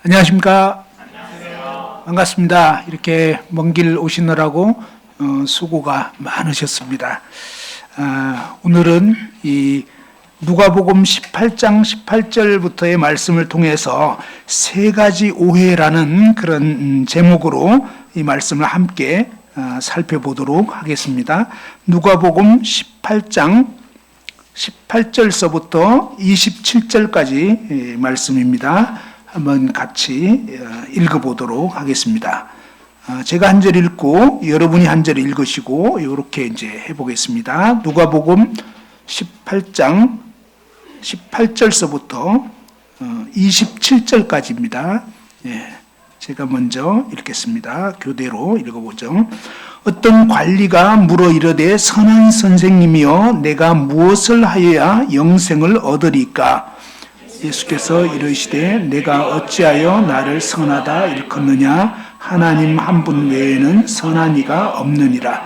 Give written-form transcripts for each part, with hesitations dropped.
안녕하십니까? 안녕하세요. 반갑습니다. 이렇게 먼 길 오시느라고 수고가 많으셨습니다. 오늘은 이 누가복음 18장 18절부터의 말씀을 통해서 세 가지 오해라는 그런 제목으로 이 말씀을 함께 살펴보도록 하겠습니다. 누가복음 18장 18절서부터 27절까지 말씀입니다. 한번 같이 읽어보도록 하겠습니다. 제가 한 절 읽고 여러분이 한 절 읽으시고 이렇게 이제 해보겠습니다. 누가복음 18장 18절서부터 27절까지입니다. 제가 먼저 읽겠습니다. 교대로 읽어보죠. 어떤 관리가 물어 이르되 선한 선생님이여 내가 무엇을 하여야 영생을 얻으리까? 예수께서 이르시되 내가 어찌하여 나를 선하다 일컫느냐? 하나님 한 분 외에는 선한 이가 없느니라.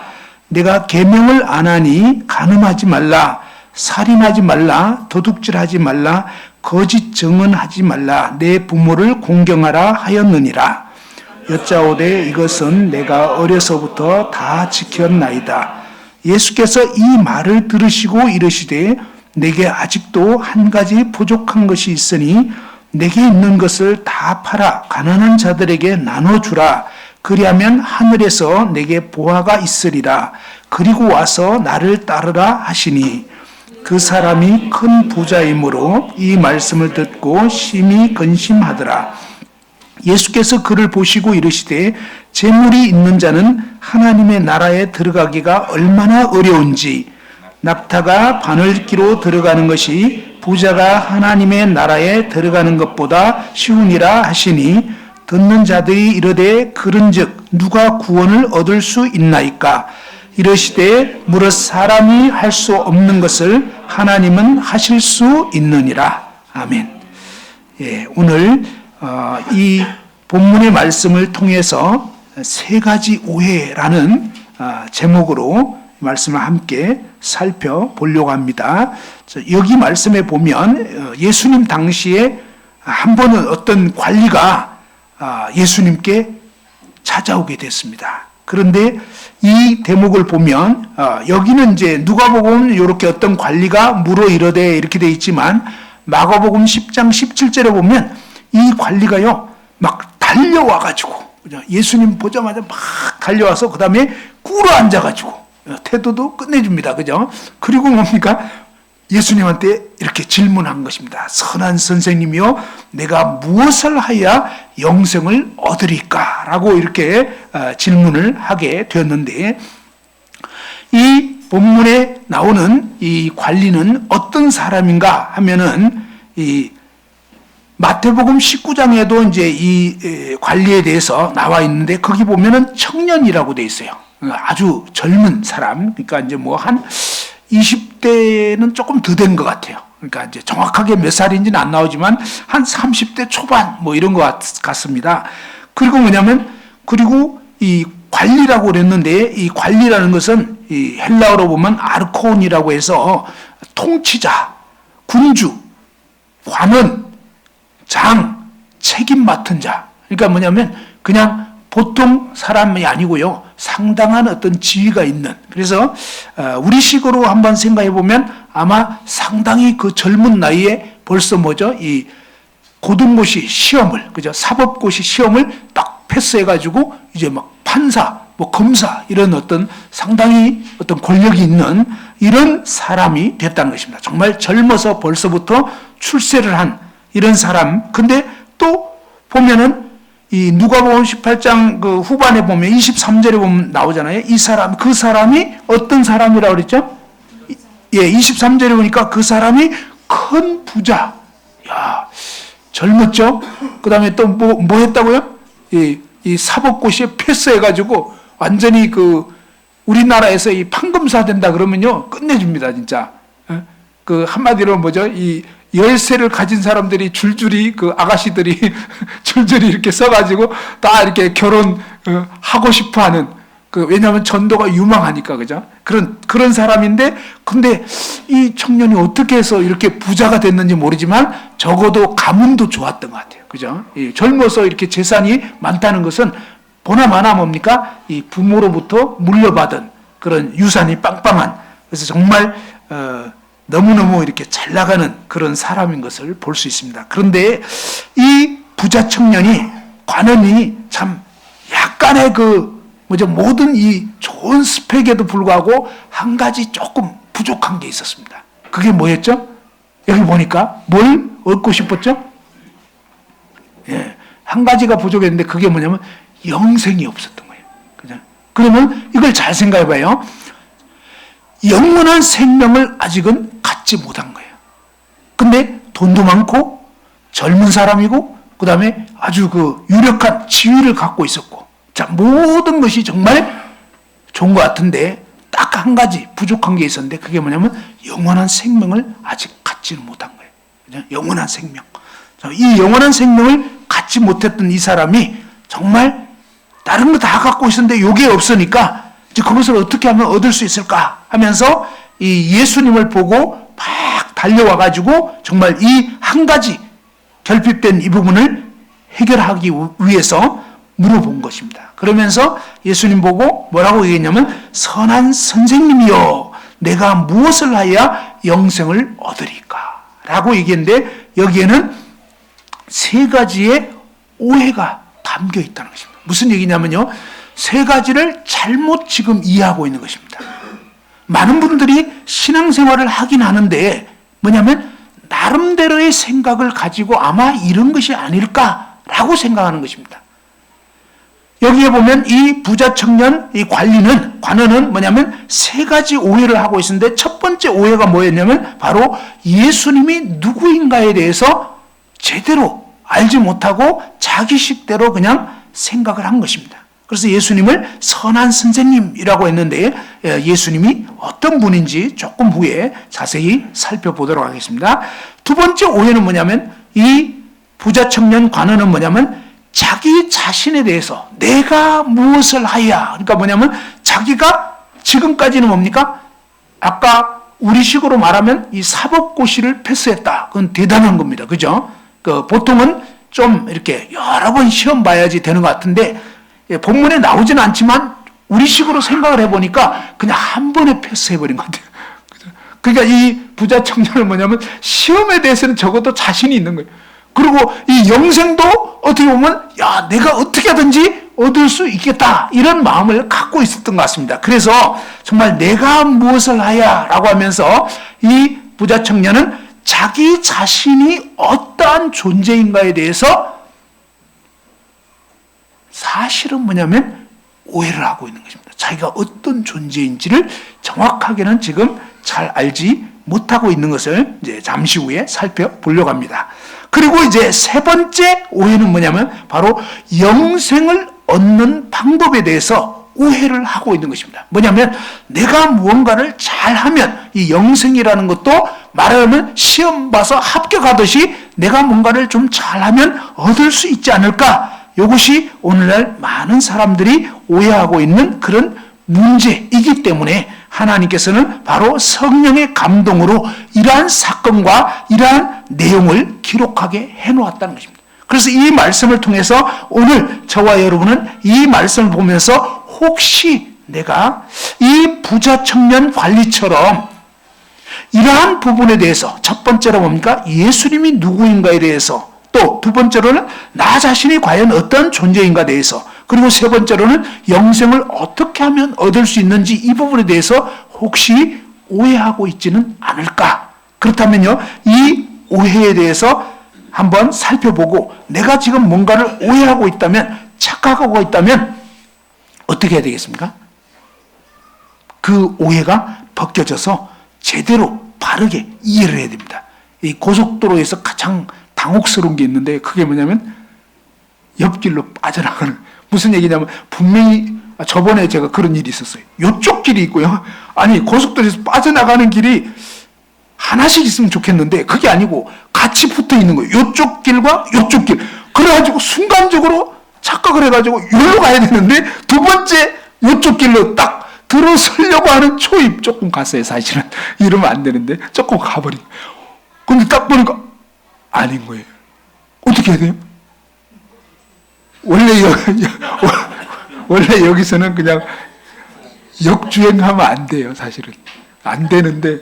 내가 계명을 안 하니 간음하지 말라, 살인하지 말라, 도둑질하지 말라, 거짓 증언하지 말라, 내 부모를 공경하라 하였느니라. 여짜오되 이것은 내가 어려서부터 다 지켰나이다. 예수께서 이 말을 들으시고 이르시되 내게 아직도 한 가지 부족한 것이 있으니 내게 있는 것을 다 팔아 가난한 자들에게 나눠주라. 그리하면 하늘에서 내게 보화가 있으리라. 그리고 와서 나를 따르라 하시니 그 사람이 큰 부자이므로 이 말씀을 듣고 심히 근심하더라. 예수께서 그를 보시고 이르시되 재물이 있는 자는 하나님의 나라에 들어가기가 얼마나 어려운지 낙타가 바늘기로 들어가는 것이 부자가 하나님의 나라에 들어가는 것보다 쉬우니라 하시니 듣는 자들이 이르되 그런즉 누가 구원을 얻을 수 있나이까? 이르시되 무릇 사람이 할 수 없는 것을 하나님은 하실 수 있느니라. 아멘. 오늘 이 본문의 말씀을 통해서 세 가지 오해라는 제목으로 말씀을 함께 살펴보려고 합니다. 여기 말씀에 보면 예수님 당시에 한 번은 어떤 관리가 예수님께 찾아오게 됐습니다. 그런데 이 대목을 보면 여기는 이제 누가복음 이렇게 어떤 관리가 물어 이르되 이렇게 돼 있지만 마가복음 10장 17절에 보면 이 관리가요 막 달려와가지고 예수님 보자마자 막 달려와서 그 다음에 꿇어 앉아가지고 태도도 끝내줍니다. 그죠? 그리고 뭡니까? 예수님한테 이렇게 질문한 것입니다. 선한 선생님이요, 내가 무엇을 하여야 영생을 얻으리까? 라고 이렇게 질문을 하게 되었는데, 이 본문에 나오는 이 관리는 어떤 사람인가 하면은, 이 마태복음 19장에도 이제 이 관리에 대해서 나와 있는데, 거기 보면은 청년이라고 돼 있어요. 아주 젊은 사람, 그러니까 이제 뭐 한 20대는 조금 더 된 것 같아요. 그러니까 이제 정확하게 몇 살인지는 안 나오지만 한 30대 초반 뭐 이런 것 같습니다. 그리고 뭐냐면, 그리고 이 관리라고 그랬는데, 이 관리라는 것은 이 헬라어로 보면 아르콘이라고 해서 통치자, 군주, 관원, 장, 책임 맡은 자. 그러니까 뭐냐면 그냥 보통 사람이 아니고요. 상당한 어떤 지위가 있는. 그래서 우리식으로 한번 생각해 보면 아마 상당히 그 젊은 나이에 벌써 뭐죠? 이 고등고시 시험을, 그죠? 사법고시 시험을 딱 패스해 가지고 이제 막 판사, 뭐 검사 이런 어떤 상당히 어떤 권력이 있는 이런 사람이 됐다는 것입니다. 정말 젊어서 벌써부터 출세를 한 이런 사람. 근데 또 보면은 이 누가복음 18장 그 후반에 보면 23절에 보면 나오잖아요. 이 사람, 그 사람이 어떤 사람이라고 그랬죠? 23절에 보니까 그 사람이 큰 부자. 야, 젊었죠? 그 다음에 또 뭐 했다고요? 이 사법고시에 패스해가지고 완전히 그 우리나라에서 이 판검사 된다 그러면요. 끝내줍니다, 진짜. 그 한마디로 뭐죠? 이 열쇠를 가진 사람들이 줄줄이 그 아가씨들이 줄줄이 이렇게 써가지고 다 이렇게 결혼하고 싶어하는 그 왜냐하면 전도가 유망하니까 그죠? 그런 사람인데 근데 이 청년이 어떻게 해서 이렇게 부자가 됐는지 모르지만 적어도 가문도 좋았던 것 같아요. 그죠? 젊어서 이렇게 재산이 많다는 것은 보나마나 뭡니까? 이 부모로부터 물려받은 그런 유산이 빵빵한, 그래서 정말 너무너무 이렇게 잘 나가는 그런 사람인 것을 볼 수 있습니다. 그런데 이 부자 청년이, 관원이 참 약간의 모든 이 좋은 스펙에도 불구하고 한 가지 조금 부족한 게 있었습니다. 그게 뭐였죠? 여기 보니까 뭘 얻고 싶었죠? 예, 한 가지가 부족했는데 그게 뭐냐면 영생이 없었던 거예요. 그죠? 그러면 이걸 잘 생각해 봐요. 영원한 생명을 아직은 갖지 못한 거예요. 근데 돈도 많고 젊은 사람이고 그 다음에 아주 유력한 지위를 갖고 있었고, 자, 모든 것이 정말 좋은 것 같은데 딱 한 가지 부족한 게 있었는데 그게 뭐냐면 영원한 생명을 아직 갖지는 못한 거예요. 그죠? 영원한 생명. 이 영원한 생명을 갖지 못했던 이 사람이 정말 다른 거 다 갖고 있었는데 요게 없으니까 이제 그것을 어떻게 하면 얻을 수 있을까 하면서 이 예수님을 보고 막 달려와 가지고 정말 이 한 가지 결핍된 이 부분을 해결하기 위해서 물어본 것입니다. 그러면서 예수님 보고 뭐라고 얘기했냐면 선한 선생님이여 내가 무엇을 하여야 영생을 얻으리까 라고 얘기했는데 여기에는 세 가지의 오해가 담겨 있다는 것입니다. 무슨 얘기냐면요, 세 가지를 잘못 지금 이해하고 있는 것입니다. 많은 분들이 신앙생활을 하긴 하는데 뭐냐면 나름대로의 생각을 가지고 아마 이런 것이 아닐까라고 생각하는 것입니다. 여기에 보면 이 부자 청년, 이 관원은 뭐냐면 세 가지 오해를 하고 있는데 첫 번째 오해가 뭐였냐면 바로 예수님이 누구인가에 대해서 제대로 알지 못하고 자기식대로 그냥 생각을 한 것입니다. 그래서 예수님을 선한 선생님이라고 했는데 예수님이 어떤 분인지 조금 후에 자세히 살펴보도록 하겠습니다. 두 번째 오해는 뭐냐면 이 부자 청년 관원은 뭐냐면 자기 자신에 대해서 내가 무엇을 하야, 그러니까 뭐냐면 자기가 지금까지는 뭡니까? 아까 우리식으로 말하면 이 사법고시를 패스했다. 그건 대단한 겁니다. 그죠? 보통은 좀 이렇게 여러 번 시험 봐야지 되는 것 같은데 본문에 나오지는 않지만 우리식으로 생각을 해보니까 그냥 한 번에 패스해버린 것 같아요. 그러니까 이 부자 청년은 뭐냐면 시험에 대해서는 적어도 자신이 있는 거예요. 그리고 이 영생도 어떻게 보면 야 내가 어떻게 하든지 얻을 수 있겠다 이런 마음을 갖고 있었던 것 같습니다. 그래서 정말 내가 무엇을 하야 라고 하면서 이 부자 청년은 자기 자신이 어떠한 존재인가에 대해서 사실은 뭐냐면 오해를 하고 있는 것입니다. 자기가 어떤 존재인지를 정확하게는 지금 잘 알지 못하고 있는 것을 이제 잠시 후에 살펴보려고 합니다. 그리고 이제 세 번째 오해는 뭐냐면 바로 영생을 얻는 방법에 대해서 오해를 하고 있는 것입니다. 뭐냐면 내가 무언가를 잘하면 이 영생이라는 것도 말하면 시험 봐서 합격하듯이 내가 뭔가를 좀 잘하면 얻을 수 있지 않을까? 이것이 오늘날 많은 사람들이 오해하고 있는 그런 문제이기 때문에 하나님께서는 바로 성령의 감동으로 이러한 사건과 이러한 내용을 기록하게 해놓았다는 것입니다. 그래서 이 말씀을 통해서 오늘 저와 여러분은 이 말씀을 보면서 혹시 내가 이 부자 청년 관리처럼 이러한 부분에 대해서 첫 번째로 뭡니까? 예수님이 누구인가에 대해서, 또 두 번째로는 나 자신이 과연 어떤 존재인가에 대해서, 그리고 세 번째로는 영생을 어떻게 하면 얻을 수 있는지 이 부분에 대해서 혹시 오해하고 있지는 않을까? 그렇다면요, 이 오해에 대해서 한번 살펴보고 내가 지금 뭔가를 오해하고 있다면, 착각하고 있다면 어떻게 해야 되겠습니까? 그 오해가 벗겨져서 제대로 바르게 이해를 해야 됩니다. 이 고속도로에서 가장 당혹스러운 게 있는데 그게 뭐냐면 옆길로 빠져나가는, 무슨 얘기냐면 분명히 저번에 제가 그런 일이 있었어요. 이쪽 길이 있고요. 아니 고속도로에서 빠져나가는 길이 하나씩 있으면 좋겠는데 그게 아니고 같이 붙어 있는 거예요. 이쪽 길과 이쪽 길. 그래가지고 순간적으로 착각을 해가지고 여기로 가야 되는데 두 번째 이쪽 길로 딱 들어서려고 하는 초입 조금 갔어요. 사실은 이러면 안 되는데 조금 가버린. 근데 딱 보니까 아닌 거예요. 어떻게 해야 돼요? 원래 원래 여기서는 그냥 역주행하면 안 돼요, 사실은. 안 되는데.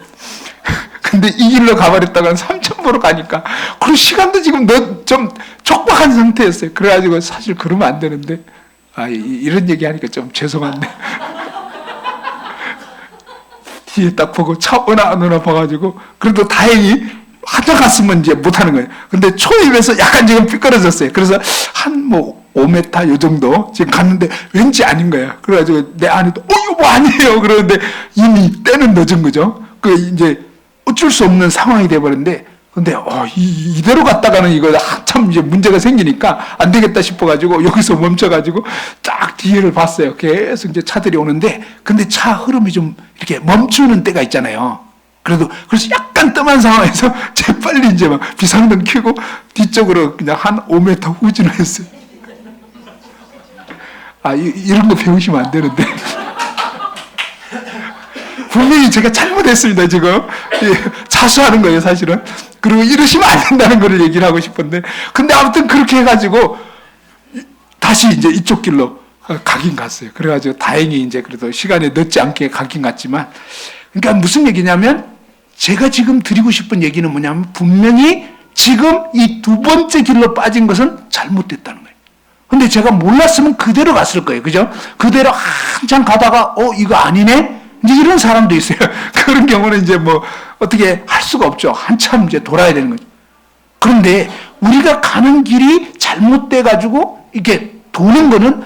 근데 이 길로 가버렸다가 삼천포로 가니까, 그리고 시간도 지금 좀 촉박한 상태였어요. 그래가지고 사실 그러면 안 되는데, 이런 얘기 하니까 좀 죄송한데. 뒤에 딱 보고 차 오나 안 오나 봐가지고, 그래도 다행히 하다 갔으면 이제 못하는 거예요. 근데 초입에서 약간 지금 삐뚤어졌어요. 그래서 한 5m 요 정도 지금 갔는데 왠지 아닌 거예요. 그래가지고 내 아내도 이거 뭐 아니에요. 그러는데 이미 때는 늦은 거죠. 그 이제 어쩔 수 없는 상황이 돼버렸는데, 근데 이대로 갔다가는 이거 한참 이제 문제가 생기니까 안 되겠다 싶어가지고 여기서 멈춰가지고 딱 뒤를 봤어요. 계속 이제 차들이 오는데, 근데 차 흐름이 좀 이렇게 멈추는 때가 있잖아요. 그래서 약간 뜸한 상황에서 재빨리 이제 막 비상등 켜고 뒤쪽으로 그냥 한 5m 후진을 했어요. 이런 거 배우시면 안 되는데. 분명히 제가 잘못했습니다, 지금. 자수하는 거예요, 사실은. 그리고 이러시면 안 된다는 걸 얘기를 하고 싶은데. 근데 아무튼 그렇게 해가지고, 다시 이제 이쪽 길로 가긴 갔어요. 그래가지고 다행히 이제 그래도 시간에 늦지 않게 가긴 갔지만, 그러니까 무슨 얘기냐면, 제가 지금 드리고 싶은 얘기는 뭐냐면, 분명히 지금 이 두 번째 길로 빠진 것은 잘못됐다는 거예요. 근데 제가 몰랐으면 그대로 갔을 거예요. 그죠? 그대로 한참 가다가, 이거 아니네? 이제 이런 사람도 있어요. 그런 경우는 이제 뭐 어떻게 할 수가 없죠. 한참 이제 돌아야 되는 거죠. 그런데 우리가 가는 길이 잘못돼가지고 이렇게 도는 거는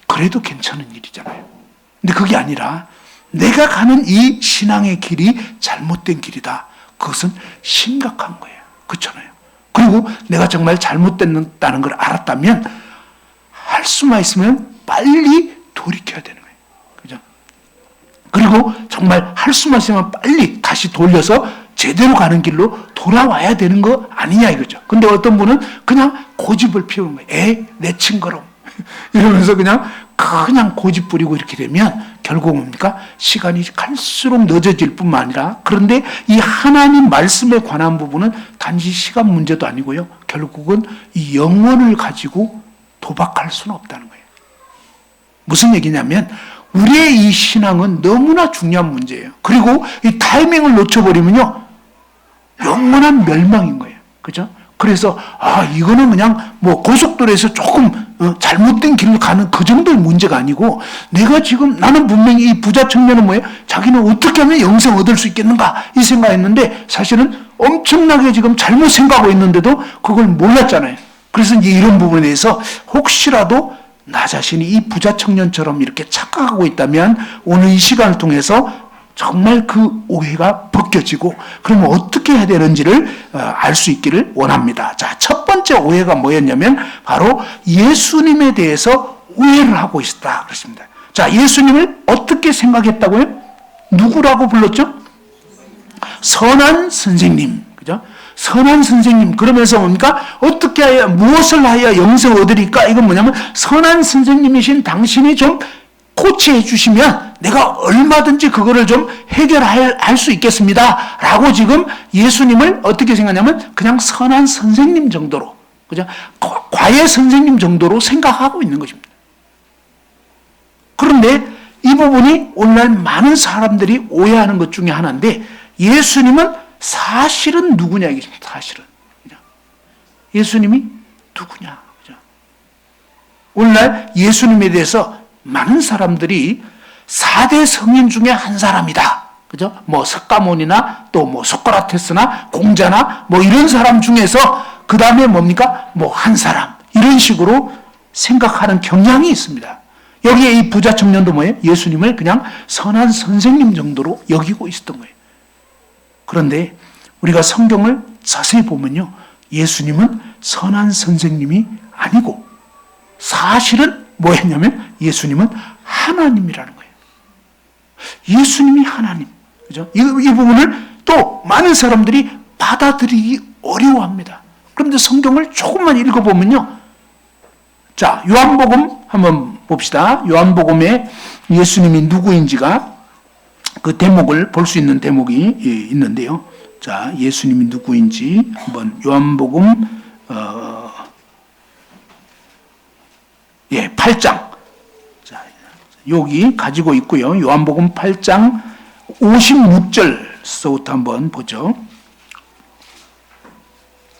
그래도 괜찮은 일이잖아요. 근데 그게 아니라 내가 가는 이 신앙의 길이 잘못된 길이다. 그것은 심각한 거예요. 그렇잖아요. 그리고 내가 정말 잘못됐다는 걸 알았다면 할 수만 있으면 빨리 돌이켜야 되는 거예요. 그죠? 그리고 정말 할 수만 있으면 빨리 다시 돌려서 제대로 가는 길로 돌아와야 되는 거 아니냐 이거죠. 근데 어떤 분은 그냥 고집을 피우는 거예요. 내 친거럼. 이러면서 그냥 고집 부리고 이렇게 되면 결국 뭡니까? 시간이 갈수록 늦어질 뿐만 아니라, 그런데 이 하나님 말씀에 관한 부분은 단지 시간 문제도 아니고요. 결국은 이 영혼을 가지고 도박할 수는 없다는 거예요. 무슨 얘기냐면 우리의 이 신앙은 너무나 중요한 문제예요. 그리고 이 타이밍을 놓쳐버리면요, 영원한 멸망인 거예요. 그죠? 그래서 이거는 그냥 뭐 고속도로에서 조금 잘못된 길을 가는 그 정도의 문제가 아니고, 내가 지금 나는 분명히 이 부자 청년은 뭐예요? 자기는 어떻게 하면 영생 얻을 수 있겠는가 이 생각했는데 사실은 엄청나게 지금 잘못 생각하고 있는데도 그걸 몰랐잖아요. 그래서 이제 이런 부분에 대해서 혹시라도 나 자신이 이 부자 청년처럼 이렇게 착각하고 있다면 오늘 이 시간을 통해서 정말 그 오해가 벗겨지고 그러면 어떻게 해야 되는지를 알 수 있기를 원합니다. 자, 첫 번째 오해가 뭐였냐면 바로 예수님에 대해서 오해를 하고 있다 그렇습니다. 자, 예수님을 어떻게 생각했다고요? 누구라고 불렀죠? 선한 선생님. 그죠? 선한 선생님. 그러면서 뭡니까? 어떻게 하여, 무엇을 하여 영생 얻으리까? 이건 뭐냐면 선한 선생님이신 당신이 좀 코치해 주시면 내가 얼마든지 그거를 좀 해결할 수 있겠습니다. 라고 지금 예수님을 어떻게 생각하냐면 그냥 선한 선생님 정도로, 그죠? 과외 선생님 정도로 생각하고 있는 것입니다. 그런데 이 부분이 오늘날 많은 사람들이 오해하는 것 중에 하나인데, 예수님은 사실은 누구냐 이겠습니다. 사실은. 그죠? 예수님이 누구냐. 그죠? 오늘날 예수님에 대해서 많은 사람들이 4대 성인 중에 한 사람이다. 그죠? 뭐 석가모니나 또 뭐 소크라테스나 공자나 뭐 이런 사람 중에서 그 다음에 뭡니까? 뭐 한 사람. 이런 식으로 생각하는 경향이 있습니다. 여기에 이 부자 청년도 뭐예요? 예수님을 그냥 선한 선생님 정도로 여기고 있었던 거예요. 그런데 우리가 성경을 자세히 보면요, 예수님은 선한 선생님이 아니고 사실은 뭐였냐면 예수님은 하나님이라는 거예요. 예수님이 하나님. 그죠? 이 부분을 또 많은 사람들이 받아들이기 어려워합니다. 그런데 성경을 조금만 읽어보면요. 자, 요한복음 한번 봅시다. 요한복음에 예수님이 누구인지가 그 대목을 볼 수 있는 대목이 있는데요. 자, 예수님이 누구인지 한번 요한복음 예, 8장. 자, 여기 가지고 있고요. 요한복음 8장 56절서부터 한번 보죠.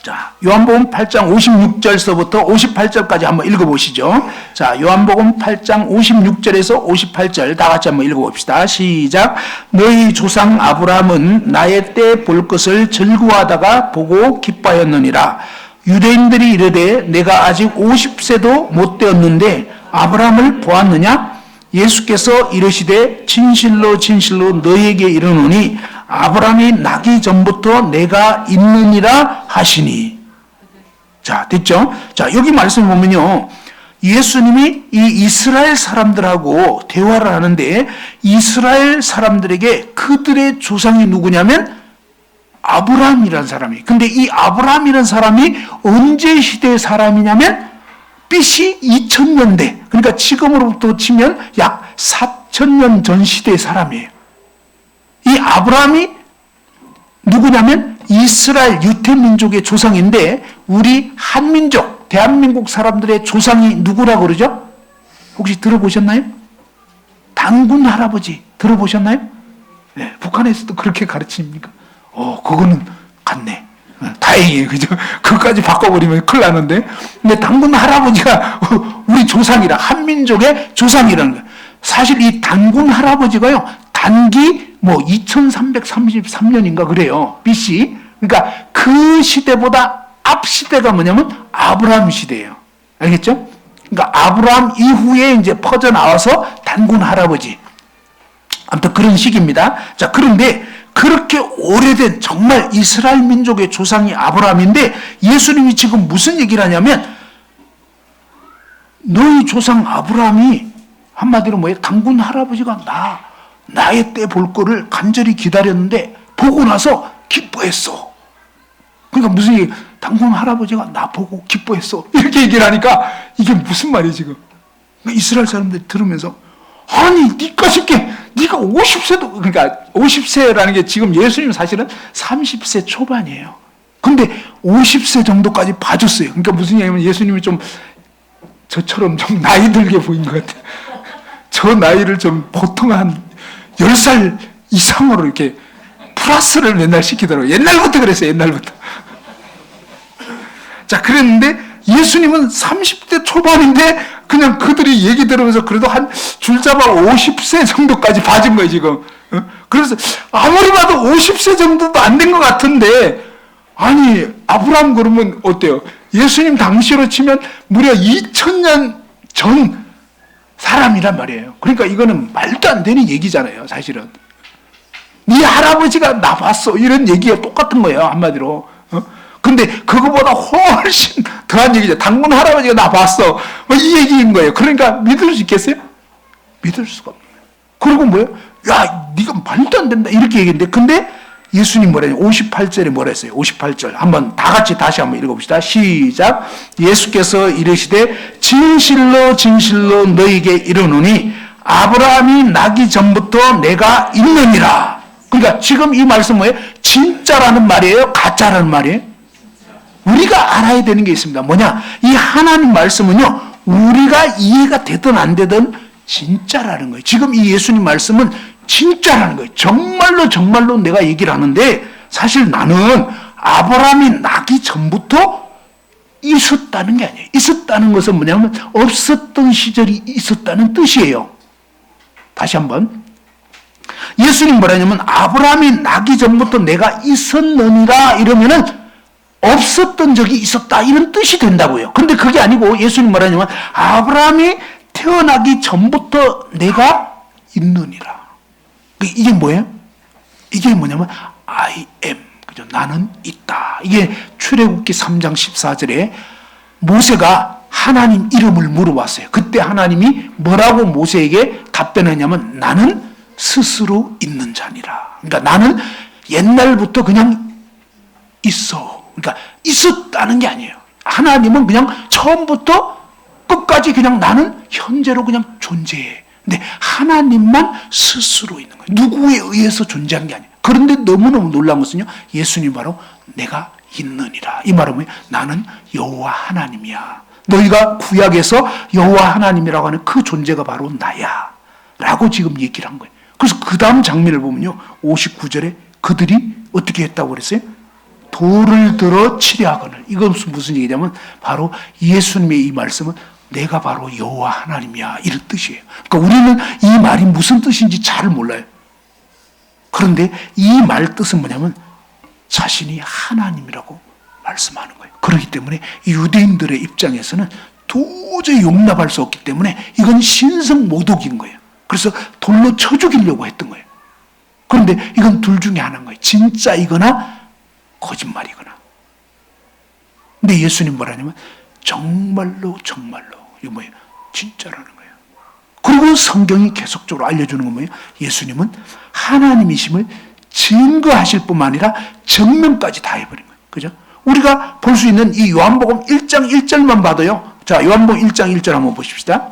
자, 요한복음 8장 56절서부터 58절까지 한번 읽어보시죠. 자, 요한복음 8장 56절에서 58절 다 같이 한번 읽어봅시다. 시작. 너희 조상 아브라함은 나의 때 볼 것을 즐거워하다가 보고 기뻐하였느니라. 유대인들이 이르되 내가 아직 50세도 못 되었는데 아브라함을 보았느냐? 예수께서 이르시되 진실로 진실로 너희에게 이르노니 아브라함이 나기 전부터 내가 있느니라 하시니. 자, 됐죠? 자, 여기 말씀 보면요. 예수님이 이 이스라엘 사람들하고 대화를 하는데 이스라엘 사람들에게 그들의 조상이 누구냐면 아브라함이라는 사람이. 근데 이 아브라함이라는 사람이 언제 시대의 사람이냐면 BC 2000년대. 그러니까 지금으로부터 치면 약 4000년 전 시대의 사람이에요. 이 아브라함이 누구냐면 이스라엘 유태민족의 조상인데 우리 한민족, 대한민국 사람들의 조상이 누구라고 그러죠? 혹시 들어보셨나요? 단군 할아버지 들어보셨나요? 네, 북한에서도 그렇게 가르칩니까? 그거는 같네. 다행이에요. 그죠? 그것까지 바꿔버리면 큰일 나는데. 근데 단군 할아버지가 우리 조상이라, 한민족의 조상이라는 거예요. 사실 이 단군 할아버지가요, 단기 2333년인가 그래요. BC. 그러니까 그 시대보다 앞 시대가 뭐냐면 아브라함 시대예요. 알겠죠? 그러니까 아브라함 이후에 이제 퍼져나와서 단군 할아버지. 아무튼 그런 시기입니다. 자, 그런데 그렇게 오래된 정말 이스라엘 민족의 조상이 아브라함인데 예수님이 지금 무슨 얘기를 하냐면 너희 조상 아브라함이 한마디로 뭐예요? 단군 할아버지가 나의 때 볼 거를 간절히 기다렸는데 보고 나서 기뻐했어. 그러니까 무슨 얘기? 단군 할아버지가 나 보고 기뻐했어. 이렇게 얘기를 하니까 이게 무슨 말이에요 지금? 이스라엘 사람들이 들으면서 아니 니까 쉽게 네가 50세도 그러니까 50세라는 게 지금 예수님 사실은 30세 초반이에요. 근데 50세 정도까지 봐줬어요. 그러니까 무슨 얘기냐면 예수님이 좀 저처럼 좀 나이 들게 보인 것 같아요. 저 나이를 좀 보통 한 10살 이상으로 이렇게 플러스를 맨날 시키더라고요. 옛날부터 그랬어요. 옛날부터. 자, 그랬는데 예수님은 30대 초반인데 그냥 그들이 얘기 들으면서 그래도 한 줄잡아 50세 정도까지 봐준 거예요, 지금. 그래서 아무리 봐도 50세 정도도 안 된 것 같은데 아니, 아브라함 그러면 어때요? 예수님 당시로 치면 무려 2000년 전 사람이란 말이에요. 그러니까 이거는 말도 안 되는 얘기잖아요, 사실은. 네 할아버지가 나 봤어. 이런 얘기가 똑같은 거예요, 한마디로. 근데 그거보다 훨씬 더한 얘기죠. 단군 할아버지가 나 봤어. 이 얘기인 거예요. 그러니까 믿을 수 있겠어요? 믿을 수가 없는 거예요. 그리고 뭐예요? 야, 네가 말도 안 된다. 이렇게 얘기했는데, 근데 예수님 뭐래요? 58절에 뭐라 했어요? 58절. 한번 다 같이 다시 한번 읽어봅시다. 시작. 예수께서 이르시되 진실로 진실로 너희에게 이르노니 아브라함이 나기 전부터 내가 있느니라. 그러니까 지금 이 말씀 뭐예요? 진짜라는 말이에요? 가짜라는 말이에요? 우리가 알아야 되는 게 있습니다. 뭐냐? 이 하나님 말씀은요, 우리가 이해가 되든 안 되든 진짜라는 거예요. 지금 이 예수님 말씀은 진짜라는 거예요. 정말로 정말로 내가 얘기를 하는데 사실 나는 아브라함이 나기 전부터 있었다는 게 아니에요. 있었다는 것은 뭐냐면 없었던 시절이 있었다는 뜻이에요. 다시 한번. 예수님 뭐라냐면 아브라함이 나기 전부터 내가 있었느니라 이러면은 없었던 적이 있었다 이런 뜻이 된다고요. 근데 그게 아니고 예수님 뭐라냐면 아브라함이 태어나기 전부터 내가 있느니라. 이게 뭐예요? 이게 뭐냐면 I am. 그죠? 나는 있다. 이게 출애굽기 3장 14절에 모세가 하나님 이름을 물어봤어요. 그때 하나님이 뭐라고 모세에게 답변했냐면 나는 스스로 있는 자니라. 그러니까 나는 옛날부터 그냥 있어. 그러니까 있었다는 게 아니에요. 하나님은 그냥 처음부터 끝까지 그냥 나는 현재로 그냥 존재해. 근데 하나님만 스스로 있는 거예요. 누구에 의해서 존재한 게 아니에요. 그런데 너무너무 놀라운 것은요. 예수님 바로 내가 있느니라. 이 말은 뭐예요? 나는 여호와 하나님이야. 너희가 구약에서 여호와 하나님이라고 하는 그 존재가 바로 나야 라고 지금 얘기를 한 거예요. 그래서 그 다음 장면을 보면요, 59절에 그들이 어떻게 했다고 그랬어요? 돌을 들어 치려하거늘. 이건 무슨 얘기냐면 바로 예수님의 이 말씀은 내가 바로 여호와 하나님이야, 이런 뜻이에요. 그러니까 우리는 이 말이 무슨 뜻인지 잘 몰라요. 그런데 이 말 뜻은 뭐냐면 자신이 하나님이라고 말씀하는 거예요. 그렇기 때문에 유대인들의 입장에서는 도저히 용납할 수 없기 때문에 이건 신성모독인 거예요. 그래서 돌로 쳐 죽이려고 했던 거예요. 그런데 이건 둘 중에 하나인 거예요. 진짜이거나 거짓말이거나. 근데 예수님 뭐라냐면 정말로 이거 뭐예요? 진짜라는 거예요. 그리고 성경이 계속적으로 알려주는 건 뭐예요? 예수님은 하나님이심을 증거하실 뿐만 아니라 증명까지 다 해버린 거예요. 그죠? 우리가 볼 수 있는 이 요한복음 1장 1절만 봐도요. 자, 요한복음 1장 1절 한번 보십시다.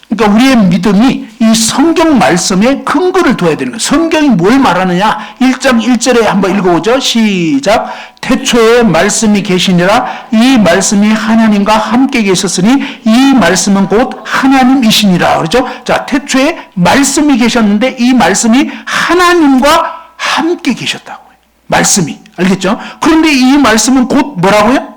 그러니까 우리의 믿음이 이 성경 말씀에 근거를 둬야 되는 거예요. 성경이 뭘 말하느냐? 1장 1절에 한번 읽어보죠. 시작. 태초에 말씀이 계시니라. 이 말씀이 하나님과 함께 계셨으니 이 말씀은 곧 하나님이시니라. 그렇죠? 자, 태초에 말씀이 계셨는데 이 말씀이 하나님과 함께 계셨다고요. 말씀이. 알겠죠? 그런데 이 말씀은 곧 뭐라고요?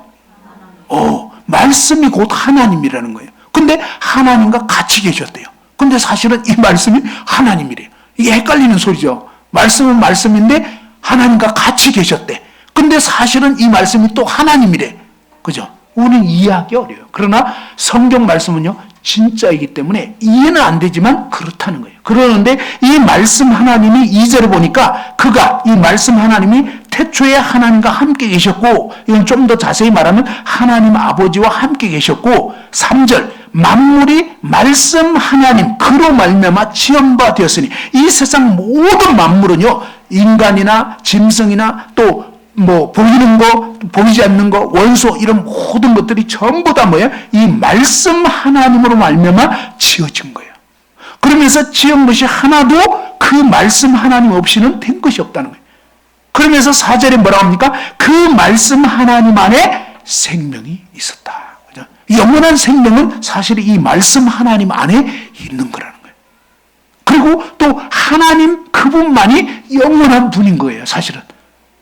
말씀이 곧 하나님이라는 거예요. 근데 하나님과 같이 계셨대요. 근데 사실은 이 말씀이 하나님이래요. 이게 헷갈리는 소리죠. 말씀은 말씀인데 하나님과 같이 계셨대. 근데 사실은 이 말씀이 또 하나님이래. 그죠? 우리는 이해하기 어려워요. 그러나 성경 말씀은요, 진짜이기 때문에 이해는 안 되지만 그렇다는 거예요. 그러는데 이 말씀 하나님이 2절에 보니까 그가, 이 말씀 하나님이 태초에 하나님과 함께 계셨고, 이건 좀 더 자세히 말하면 하나님 아버지와 함께 계셨고, 3절 만물이 말씀 하나님 그로 말미암아 지은 바 되었으니, 이 세상 모든 만물은요, 인간이나 짐승이나 또 뭐 보이는 거, 보이지 않는 거, 원소, 이런 모든 것들이 전부 다 뭐예요? 이 말씀 하나님으로 말미암아 지어진 거예요. 그러면서 지은 것이 하나도 그 말씀 하나님 없이는 된 것이 없다는 거예요. 그러면서 4절에 뭐라고 합니까? 그 말씀 하나님 안에 생명이 있었다. 그죠? 영원한 생명은 사실 이 말씀 하나님 안에 있는 거라는 거예요. 그리고 또 하나님 그분만이 영원한 분인 거예요. 사실은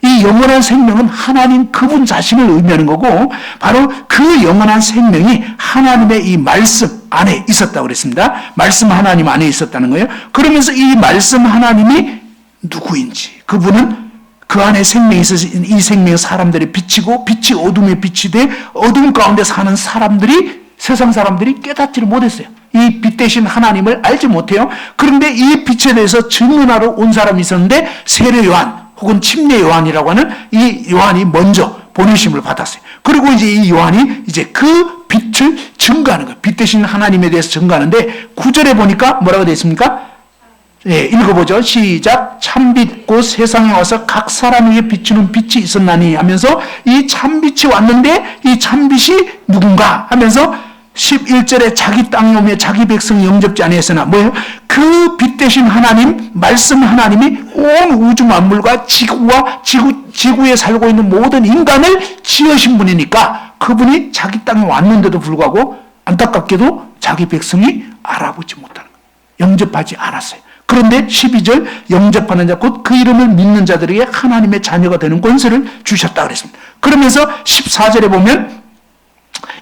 이 영원한 생명은 하나님 그분 자신을 의미하는 거고, 바로 그 영원한 생명이 하나님의 이 말씀 안에 있었다고 그랬습니다. 말씀 하나님 안에 있었다는 거예요. 그러면서 이 말씀 하나님이 누구인지, 그분은 그 안에 생명이 있어서 이 생명이 사람들이 빛이고, 빛이 어둠에 빛이 돼 어둠 가운데 사는 사람들이, 세상 사람들이 깨닫지를 못했어요. 이 빛 대신 하나님을 알지 못해요. 그런데 이 빛에 대해서 증언하러 온 사람이 있었는데, 세례 요한 혹은 침례 요한이라고 하는 이 요한이 먼저 보내심을 받았어요. 그리고 이제 이 요한이 이제 그 빛을 증거하는 거예요. 빛 대신 하나님에 대해서 증거하는데, 9절에 보니까 뭐라고 되어 있습니까? 예, 읽어보죠. 시작. 참빛 곧 세상에 와서 각 사람에게 비추는 빛이 있었나니 하면서, 이 참빛이 왔는데 이 참빛이 누군가 하면서 11절에 자기 땅에 오며 자기 백성 영접지 아니했으나, 뭐예요? 그 빛 대신 하나님, 말씀 하나님이 온 우주 만물과 지구에 살고 있는 모든 인간을 지으신 분이니까, 그분이 자기 땅에 왔는데도 불구하고 안타깝게도 자기 백성이 알아보지 못하는 거예요. 영접하지 않았어요. 그런데 12절 영접하는 자 곧 그 이름을 믿는 자들에게 하나님의 자녀가 되는 권세를 주셨다 그랬습니다. 그러면서 14절에 보면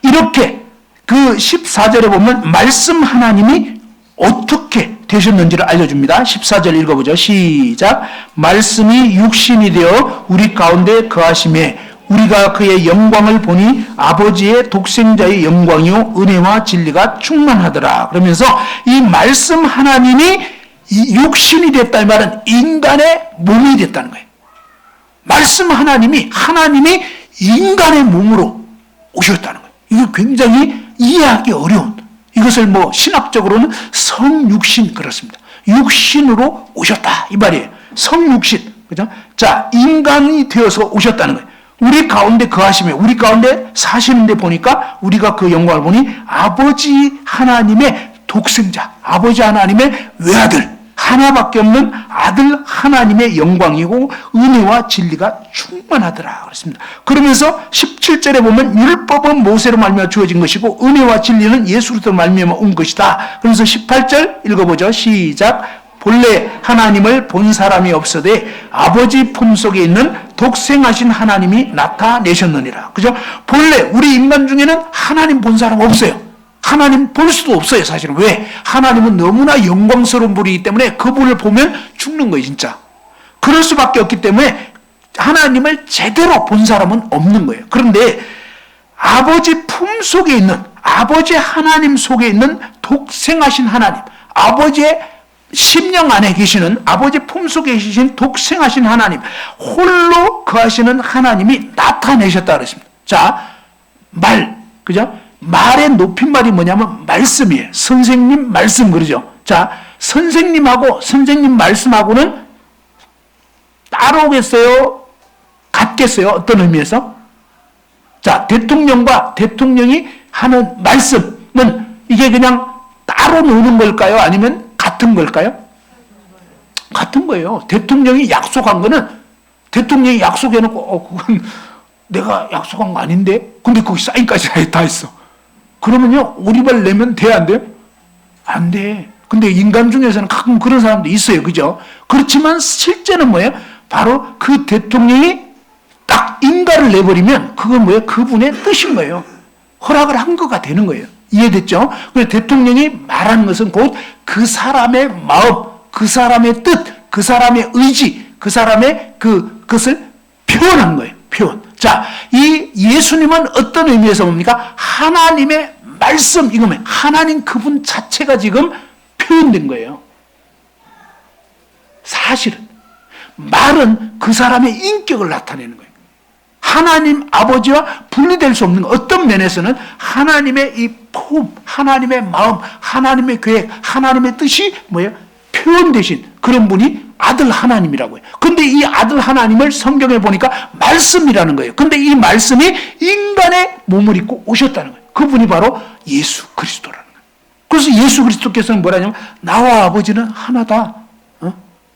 이렇게, 그 14절에 보면 말씀 하나님이 어떻게 되셨는지를 알려줍니다. 14절 읽어보죠. 시작. 말씀이 육신이 되어 우리 가운데 거하심에 우리가 그의 영광을 보니 아버지의 독생자의 영광이요 은혜와 진리가 충만하더라. 그러면서 이 말씀 하나님이 이 육신이 됐다, 이 말은 인간의 몸이 됐다는 거예요. 말씀 하나님이 인간의 몸으로 오셨다는 거예요. 이거 굉장히 이해하기 어려운, 이것을 뭐 신학적으로는 성육신, 그렇습니다. 육신으로 오셨다 이 말이에요. 성육신, 그죠? 자, 인간이 되어서 오셨다는 거예요. 우리 가운데 거하시며 우리 가운데 사시는데 보니까 우리가 그 영광을 보니 아버지 하나님의 독생자, 아버지 하나님의 외아들, 하나밖에 없는 아들 하나님의 영광이고 은혜와 진리가 충만하더라 그랬습니다. 그러면서 17절에 보면 율법은 모세로 말미암아 주어진 것이고 은혜와 진리는 예수 그리스도로 말미암아 온 것이다. 그래서 18절 읽어보죠. 시작. 본래 하나님을 본 사람이 없어되 아버지 품속에 있는 독생하신 하나님이 나타내셨느니라. 그죠? 본래 우리 인간 중에는 하나님 본 사람 없어요. 하나님 볼 수도 없어요, 사실은. 왜? 하나님은 너무나 영광스러운 분이기 때문에 그분을 보면 죽는 거예요, 진짜. 그럴 수밖에 없기 때문에 하나님을 제대로 본 사람은 없는 거예요. 그런데 아버지 품 속에 있는, 아버지 하나님 속에 있는 독생하신 하나님, 아버지의 심령 안에 계시는, 아버지 품 속에 계신 독생하신 하나님, 홀로 거하시는 하나님이 나타내셨다 그랬습니다. 자, 그죠? 말의 높임말이 뭐냐면 말씀이에요. 선생님 말씀 그러죠. 자, 선생님하고 선생님 말씀하고는 따로겠어요? 같겠어요? 어떤 의미에서? 자, 대통령과 대통령이 하는 말씀은 이게 그냥 따로 노는 걸까요? 아니면 같은 걸까요? 같은 거예요. 대통령이 약속한 거는 대통령이 약속해놓고 그건 내가 약속한 거 아닌데? 근데 거기 사인까지 다 했어. 그러면요, 오리발 내면 돼, 안 돼요? 안 돼. 근데 인간 중에서는 가끔 그런 사람도 있어요. 그죠? 그렇지만 실제는 뭐예요? 바로 그 대통령이 딱 인가를 내버리면 그건 뭐예요? 그분의 뜻인 거예요. 허락을 한 거가 되는 거예요. 이해됐죠? 그래서 대통령이 말하는 것은 곧 그 사람의 마음, 그 사람의 뜻, 그 사람의 의지, 그 사람의 그것을 표현한 거예요. 표현. 자, 이 예수님은 어떤 의미에서 뭡니까? 하나님의 말씀, 이거면 하나님 그분 자체가 지금 표현된 거예요. 사실은 말은 그 사람의 인격을 나타내는 거예요. 하나님 아버지와 분리될 수 없는 거. 어떤 면에서는 하나님의 이 폼, 하나님의 마음, 하나님의 계획, 하나님의 뜻이 뭐예요? 표현되신 그런 분이 아들 하나님이라고 해요. 근데 이 아들 하나님을 성경에 보니까 말씀이라는 거예요. 근데 이 말씀이 인간의 몸을 입고 오셨다는 거예요. 그분이 바로 예수 그리스도라는 거예요. 그래서 예수 그리스도께서는 뭐라 하냐면 나와 아버지는 하나다.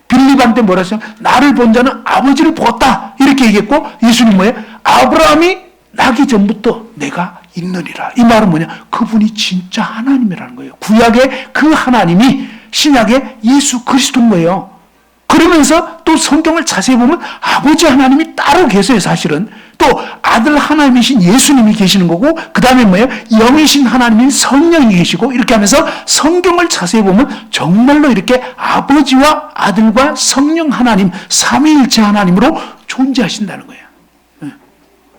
빌립한 때 뭐라 했어요? 나를 본 자는 아버지를 보았다. 이렇게 얘기했고 예수님 뭐예요? 아브라함이 나기 전부터 내가 있느니라. 이 말은 뭐냐? 그분이 진짜 하나님이라는 거예요. 구약의 그 하나님이 신약의 예수 그리스도인 거예요. 그러면서 또 성경을 자세히 보면 아버지 하나님이 따로 계세요, 사실은. 또 아들 하나님이신 예수님이 계시는 거고, 그 다음에 뭐예요? 영이신 하나님인 성령이 계시고, 이렇게 하면서 성경을 자세히 보면 정말로 이렇게 아버지와 아들과 성령 하나님, 삼위일체 하나님으로 존재하신다는 거예요.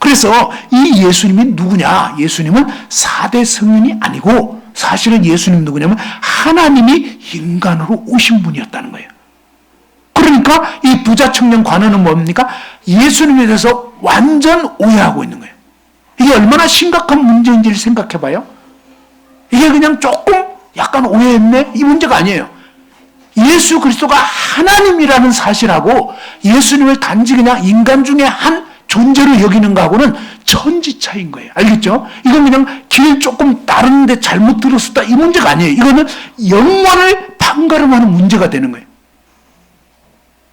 그래서 이 예수님이 누구냐? 예수님은 4대 성인이 아니고, 사실은 예수님 누구냐면 하나님이 인간으로 오신 분이었다는 거예요. 그러니까 이 부자 청년 관원은 뭡니까? 예수님에 대해서 완전 오해하고 있는 거예요. 이게 얼마나 심각한 문제인지를 생각해 봐요. 이게 그냥 조금 약간 오해했네? 이 문제가 아니에요. 예수 그리스도가 하나님이라는 사실하고 예수님을 단지 그냥 인간 중에 한 존재로 여기는 거하고는 천지 차이인 거예요. 알겠죠? 이건 그냥 길 조금 다른데 잘못 들었었다 이 문제가 아니에요. 이거는 영원을 판가름하는 문제가 되는 거예요.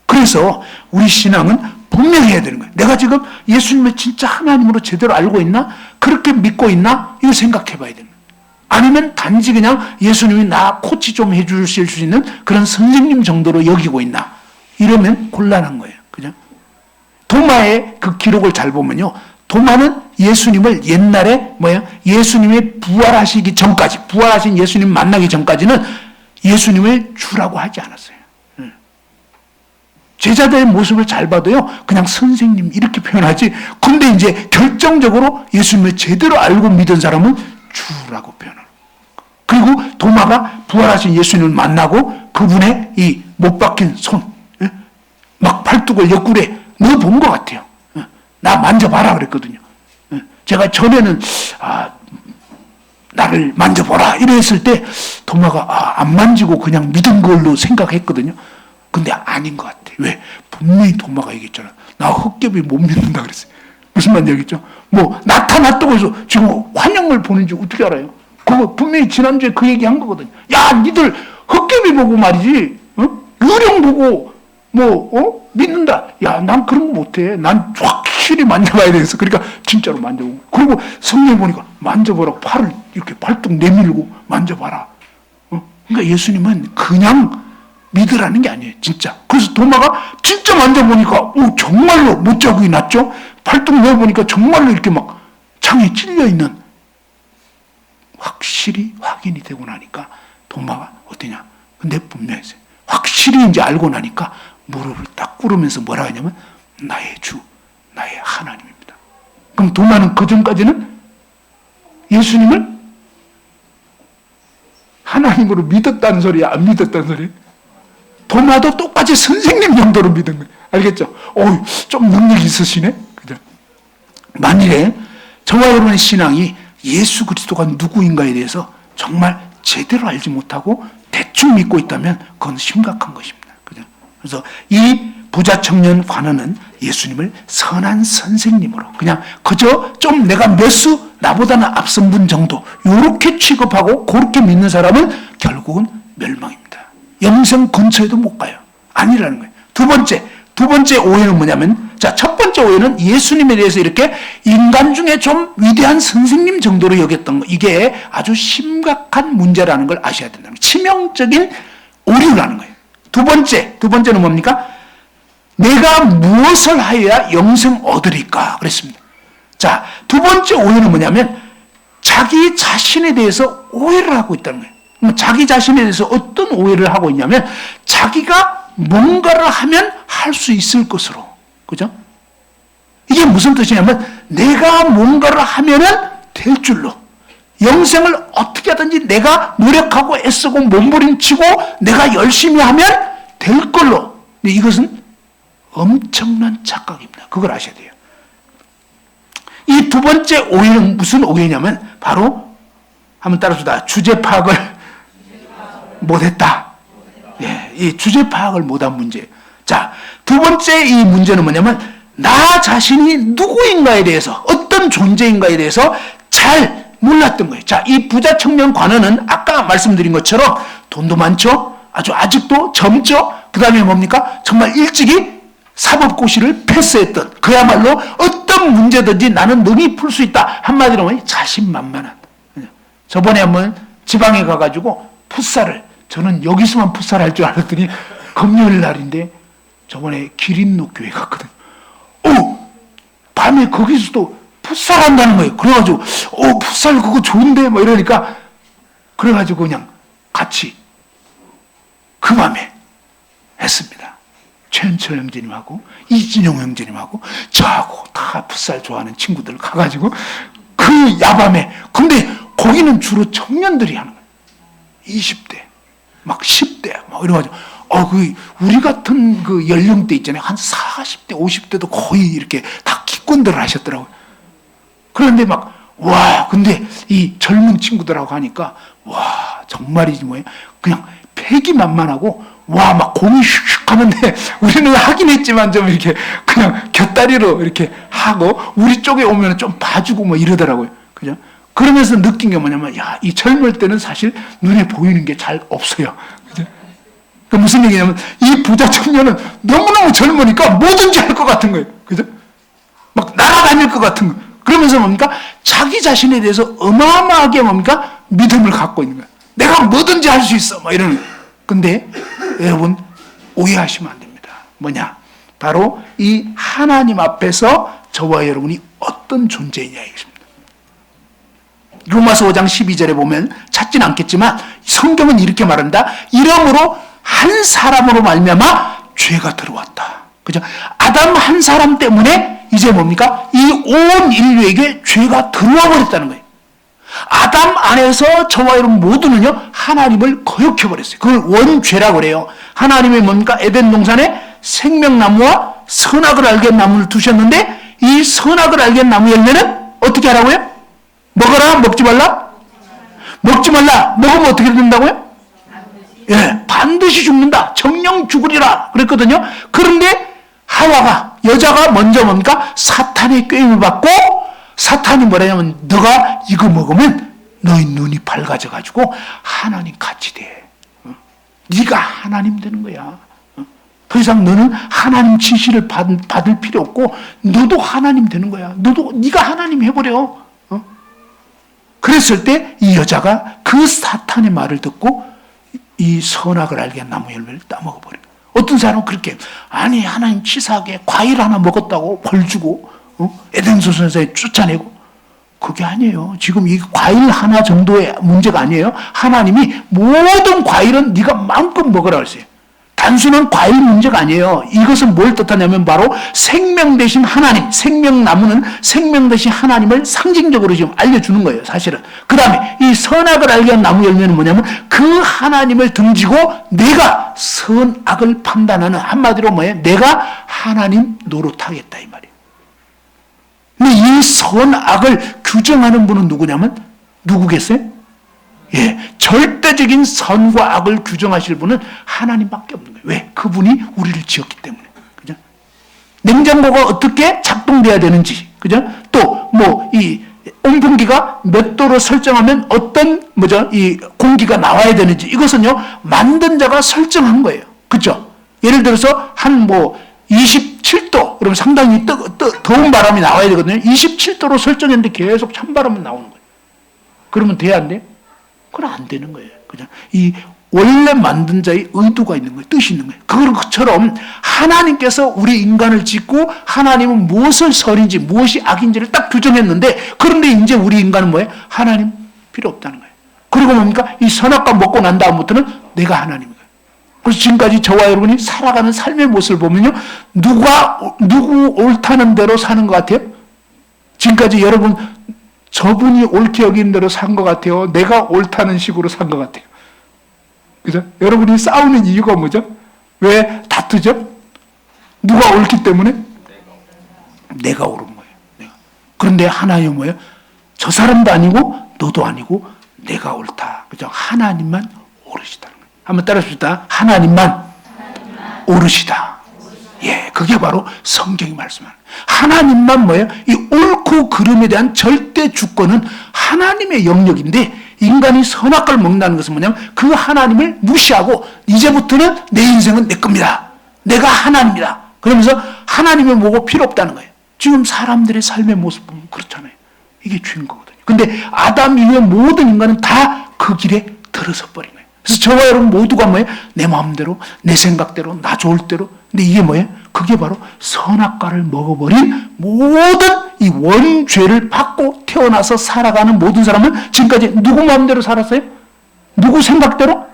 그래서 우리 신앙은 분명히 해야 되는 거예요. 내가 지금 예수님을 진짜 하나님으로 제대로 알고 있나? 그렇게 믿고 있나? 이걸 생각해 봐야 되는 거예요. 아니면 단지 그냥 예수님이 나 코치 좀 해주실 수 있는 그런 선생님 정도로 여기고 있나? 이러면 곤란한 거예요. 그죠? 도마의 그 기록을 잘 보면요. 도마는 예수님을 옛날에 예수님이 부활하시기 전까지, 부활하신 예수님 만나기 전까지는 예수님을 주라고 하지 않았어요. 제자들의 모습을 잘 봐도요, 그냥 선생님 이렇게 표현하지. 근데 이제 결정적으로 예수님을 제대로 알고 믿은 사람은 주라고 표현하는 거예요. 그리고 도마가 부활하신 예수님을 만나고 그분의 이 못 박힌 손, 막 팔뚝을 옆구리에 넣어본 것 같아요. 나 만져봐라 그랬거든요. 제가 전에는 나를 만져보라 이랬을 때 도마가 안 만지고 그냥 믿은 걸로 생각했거든요. 근데 아닌 것 같아. 왜? 분명히 도마가 얘기했잖아. 나 헛개비 못 믿는다 그랬어요. 무슨 말인지 알겠죠? 나타났다고 해서 지금 환영을 보는지 어떻게 알아요? 그거 분명히 지난주에 그 얘기 한 거거든요. 야, 니들 헛개비 보고 말이지. 유령 보고 믿는다. 야, 난 그런 거 못해. 난 확실히 만져봐야 돼서 그러니까 진짜로 만져보고. 그리고 성경에 보니까 만져보라고 팔을 이렇게 발뚝 내밀고 만져봐라. 그러니까 예수님은 그냥 믿으라는 게 아니에요. 진짜. 그래서 도마가 진짜 만져보니까 정말로 못자국이 났죠. 발뚝 내보니까 정말로 이렇게 막 창에 찔려있는, 확실히 확인이 되고 나니까 도마가 어떠냐. 근데 분명히 확실히 이제 알고 나니까 무릎을 딱 꿇으면서 뭐라 하냐면 나의 주, 나의 하나님입니다. 그럼 도마는 그전까지는 예수님을 하나님으로 믿었다는 소리야, 안 믿었다는 소리야? 도마도 똑같이 선생님 정도로 믿은 거예요. 알겠죠? 좀 능력이 있으시네? 그죠? 만일에 저와 여러분의 신앙이 예수 그리스도가 누구인가에 대해서 정말 제대로 알지 못하고 대충 믿고 있다면 그건 심각한 것입니다. 그죠? 그래서 이 부자 청년 관원은 예수님을 선한 선생님으로 그냥 그저 좀 내가 몇 수 나보다는 앞선 분 정도 이렇게 취급하고 그렇게 믿는 사람은 결국은 멸망입니다. 영생 근처에도 못 가요. 아니라는 거예요. 두 번째 오해는 뭐냐면, 자, 첫 번째 오해는 예수님에 대해서 이렇게 인간 중에 좀 위대한 선생님 정도로 여겼던 거, 이게 아주 심각한 문제라는 걸 아셔야 된다는 거예요. 치명적인 오류라는 거예요. 두 번째는 뭡니까? 내가 무엇을 하여야 영생 얻으리까? 그랬습니다. 자, 두 번째 오해는 뭐냐면 자기 자신에 대해서 오해를 하고 있다는 거예요. 자기 자신에 대해서 어떤 오해를 하고 있냐면 자기가 뭔가를 하면 할 수 있을 것으로. 그죠? 이게 무슨 뜻이냐면 내가 뭔가를 하면은 될 줄로. 영생을 어떻게 하든지 내가 노력하고 애쓰고 몸부림치고 내가 열심히 하면 될 걸로. 근데 이것은 엄청난 착각입니다. 그걸 아셔야 돼요. 이 두 번째 오해는 무슨 오해냐면 바로 한번 따라서 주제 파악을 못했다. 예, 이 주제 파악을 못한 문제. 자, 두 번째 이 문제는 뭐냐면 나 자신이 누구인가에 대해서 어떤 존재인가에 대해서 잘 몰랐던 거예요. 자, 이 부자 청년 관원은 아까 말씀드린 것처럼 돈도 많죠. 아직도 젊죠. 그 다음에 뭡니까? 정말 일찍이 사법고시를 패스했던 그야말로 어떤 문제든지 나는 능히 풀 수 있다. 한마디로 하면 자신만만한. 저번에 한번 지방에 가가지고 풋살을, 저는 여기서만 풋살할 줄 알았더니 금요일 날인데 저번에 기린노 교회 갔거든요. 밤에 거기서도 풋살한다는 거예요. 그래가지고 풋살 그거 좋은데 뭐 이러니까 그래가지고 그냥 같이 그 밤에 했습니다. 최현철 형제님하고 이진용 형제님하고 저하고 다 풋살 좋아하는 친구들 가가지고 그 야밤에, 근데 거기는 주로 청년들이 하는 거예요. 20대 막 10대 막 이래가지고 우리 같은 그 연령대 있잖아요. 한 40대 50대도 거의 이렇게 다 기권들을 하셨더라고요. 그런데 근데 이 젊은 친구들하고 하니까 정말이지 뭐예요. 그냥 패기만만하고 막 공이 슉슉 하는데 우리는 하긴 했지만 좀 이렇게 그냥 곁다리로 이렇게 하고 우리 쪽에 오면 좀 봐주고 뭐 이러더라고요. 그죠? 그러면서 느낀 게 뭐냐면 이 젊을 때는 사실 눈에 보이는 게 잘 없어요. 그죠? 그 무슨 얘기냐면 이 부자 청년은 너무너무 젊으니까 뭐든지 할 것 같은 거예요. 그죠? 막 날아다닐 것 같은 거예요. 그러면서 뭡니까? 자기 자신에 대해서 어마어마하게 뭡니까? 믿음을 갖고 있는 거예요. 내가 뭐든지 할 수 있어. 막 이러는 거예요. 근데 여러분 오해하시면 안 됩니다. 뭐냐? 바로 이 하나님 앞에서 저와 여러분이 어떤 존재이냐 이것입니다. 로마서 5장 12절에 보면 찾진 않겠지만 성경은 이렇게 말한다. 이러므로 한 사람으로 말미암아 죄가 들어왔다. 그죠? 아담 한 사람 때문에 이제 뭡니까? 이 온 인류에게 죄가 들어와 버렸다는 거예요. 아담 안에서 저와 여러분 모두는요 하나님을 거역해 버렸어요. 그걸 원죄라고 그래요. 하나님의 뭡니까? 에덴 동산에 생명나무와 선악을 알게 나무를 두셨는데 이 선악을 알게 나무 열매는 어떻게 하라고요? 먹어라, 먹지 말라? 먹지 말라. 먹으면 어떻게 된다고요? 예, 반드시 죽는다. 정령 죽으리라. 그랬거든요. 그런데 하와가, 여자가 먼저 뭡니까? 사탄의 꾀임을 받고 사탄이 뭐라냐면 너가 이거 먹으면 너희 눈이 밝아져가지고 하나님 같이 돼. 네가 하나님 되는 거야. 더 이상 너는 하나님 지시를 받을 필요 없고 너도 하나님 되는 거야. 네가 하나님 해버려. 그랬을 때 이 여자가 그 사탄의 말을 듣고 이 선악을 알게 한 나무 열매를 따먹어버려. 어떤 사람은 그렇게 아니 하나님 치사하게 과일 하나 먹었다고 벌 주고 에덴 소선에서 쫓아내고 그게 아니에요. 지금 이 과일 하나 정도의 문제가 아니에요. 하나님이 모든 과일은 네가 마음껏 먹으라 그랬어요. 단순한 과일 문제가 아니에요. 이것은 뭘 뜻하냐면 바로 생명 대신 하나님, 생명나무는 생명 대신 하나님을 상징적으로 지금 알려주는 거예요. 사실은. 그 다음에 이 선악을 알게 한 나무 열매는 뭐냐면 그 하나님을 등지고 내가 선악을 판단하는, 한마디로 뭐예요? 내가 하나님 노릇하겠다 이 말이에요. 근데 이 선악을 규정하는 분은 누구냐면 누구겠어요? 예, 절대적인 선과 악을 규정하실 분은 하나님밖에 없는 거예요. 왜? 그분이 우리를 지었기 때문에. 그죠? 냉장고가 어떻게 작동돼야 되는지, 그죠? 또, 이 온풍기가 몇 도로 설정하면 어떤, 이 공기가 나와야 되는지, 이것은요, 만든 자가 설정한 거예요. 그죠? 예를 들어서, 27도, 그러면 상당히 더운 바람이 나와야 되거든요. 27도로 설정했는데 계속 찬바람은 나오는 거예요. 그러면 돼야 안 돼요? 그건 안 되는 거예요. 그냥 이 원래 만든 자의 의도가 있는 거예요. 뜻이 있는 거예요. 그것처럼 하나님께서 우리 인간을 짓고 하나님은 무엇을 선인지 무엇이 악인지를 딱 규정했는데 그런데 이제 우리 인간은 뭐예요? 하나님 필요 없다는 거예요. 그리고 뭡니까? 이 선악과 먹고 난 다음부터는 내가 하나님인 거예요. 그래서 지금까지 저와 여러분이 살아가는 삶의 모습을 보면요. 누구 옳다는 대로 사는 것 같아요? 지금까지 여러분 저분이 옳게 여기는 대로 산 것 같아요. 내가 옳다는 식으로 산 것 같아요. 그죠? 여러분이 싸우는 이유가 뭐죠? 왜 다투죠? 누가 옳기 때문에? 내가 옳은 거예요. 내가. 그런데 하나님은 뭐예요? 저 사람도 아니고 너도 아니고 내가 옳다. 그죠? 하나님만 옳으시다는 거예요. 한번 따라합시다. 하나님만 옳으시다. 예, 그게 바로 성경이 말씀하는 거예요. 하나님만 뭐예요? 이 옳고 그름에 대한 절대 주권은 하나님의 영역인데 인간이 선악과를 먹는다는 것은 뭐냐면 그 하나님을 무시하고 이제부터는 내 인생은 내 겁니다. 내가 하나님이다. 그러면서 하나님의 뭐고 필요 없다는 거예요. 지금 사람들의 삶의 모습 보면 그렇잖아요. 이게 주인 거거든요. 근데 아담 이후에 모든 인간은 다 그 길에 들어서 버린 거예요. 그래서 저와 여러분 모두가 뭐예요? 내 마음대로, 내 생각대로, 나 좋을 대로. 근데 이게 뭐예요? 그게 바로 선악과를 먹어버린 모든 이 원죄를 받고 태어나서 살아가는 모든 사람은 지금까지 누구 마음대로 살았어요? 누구 생각대로?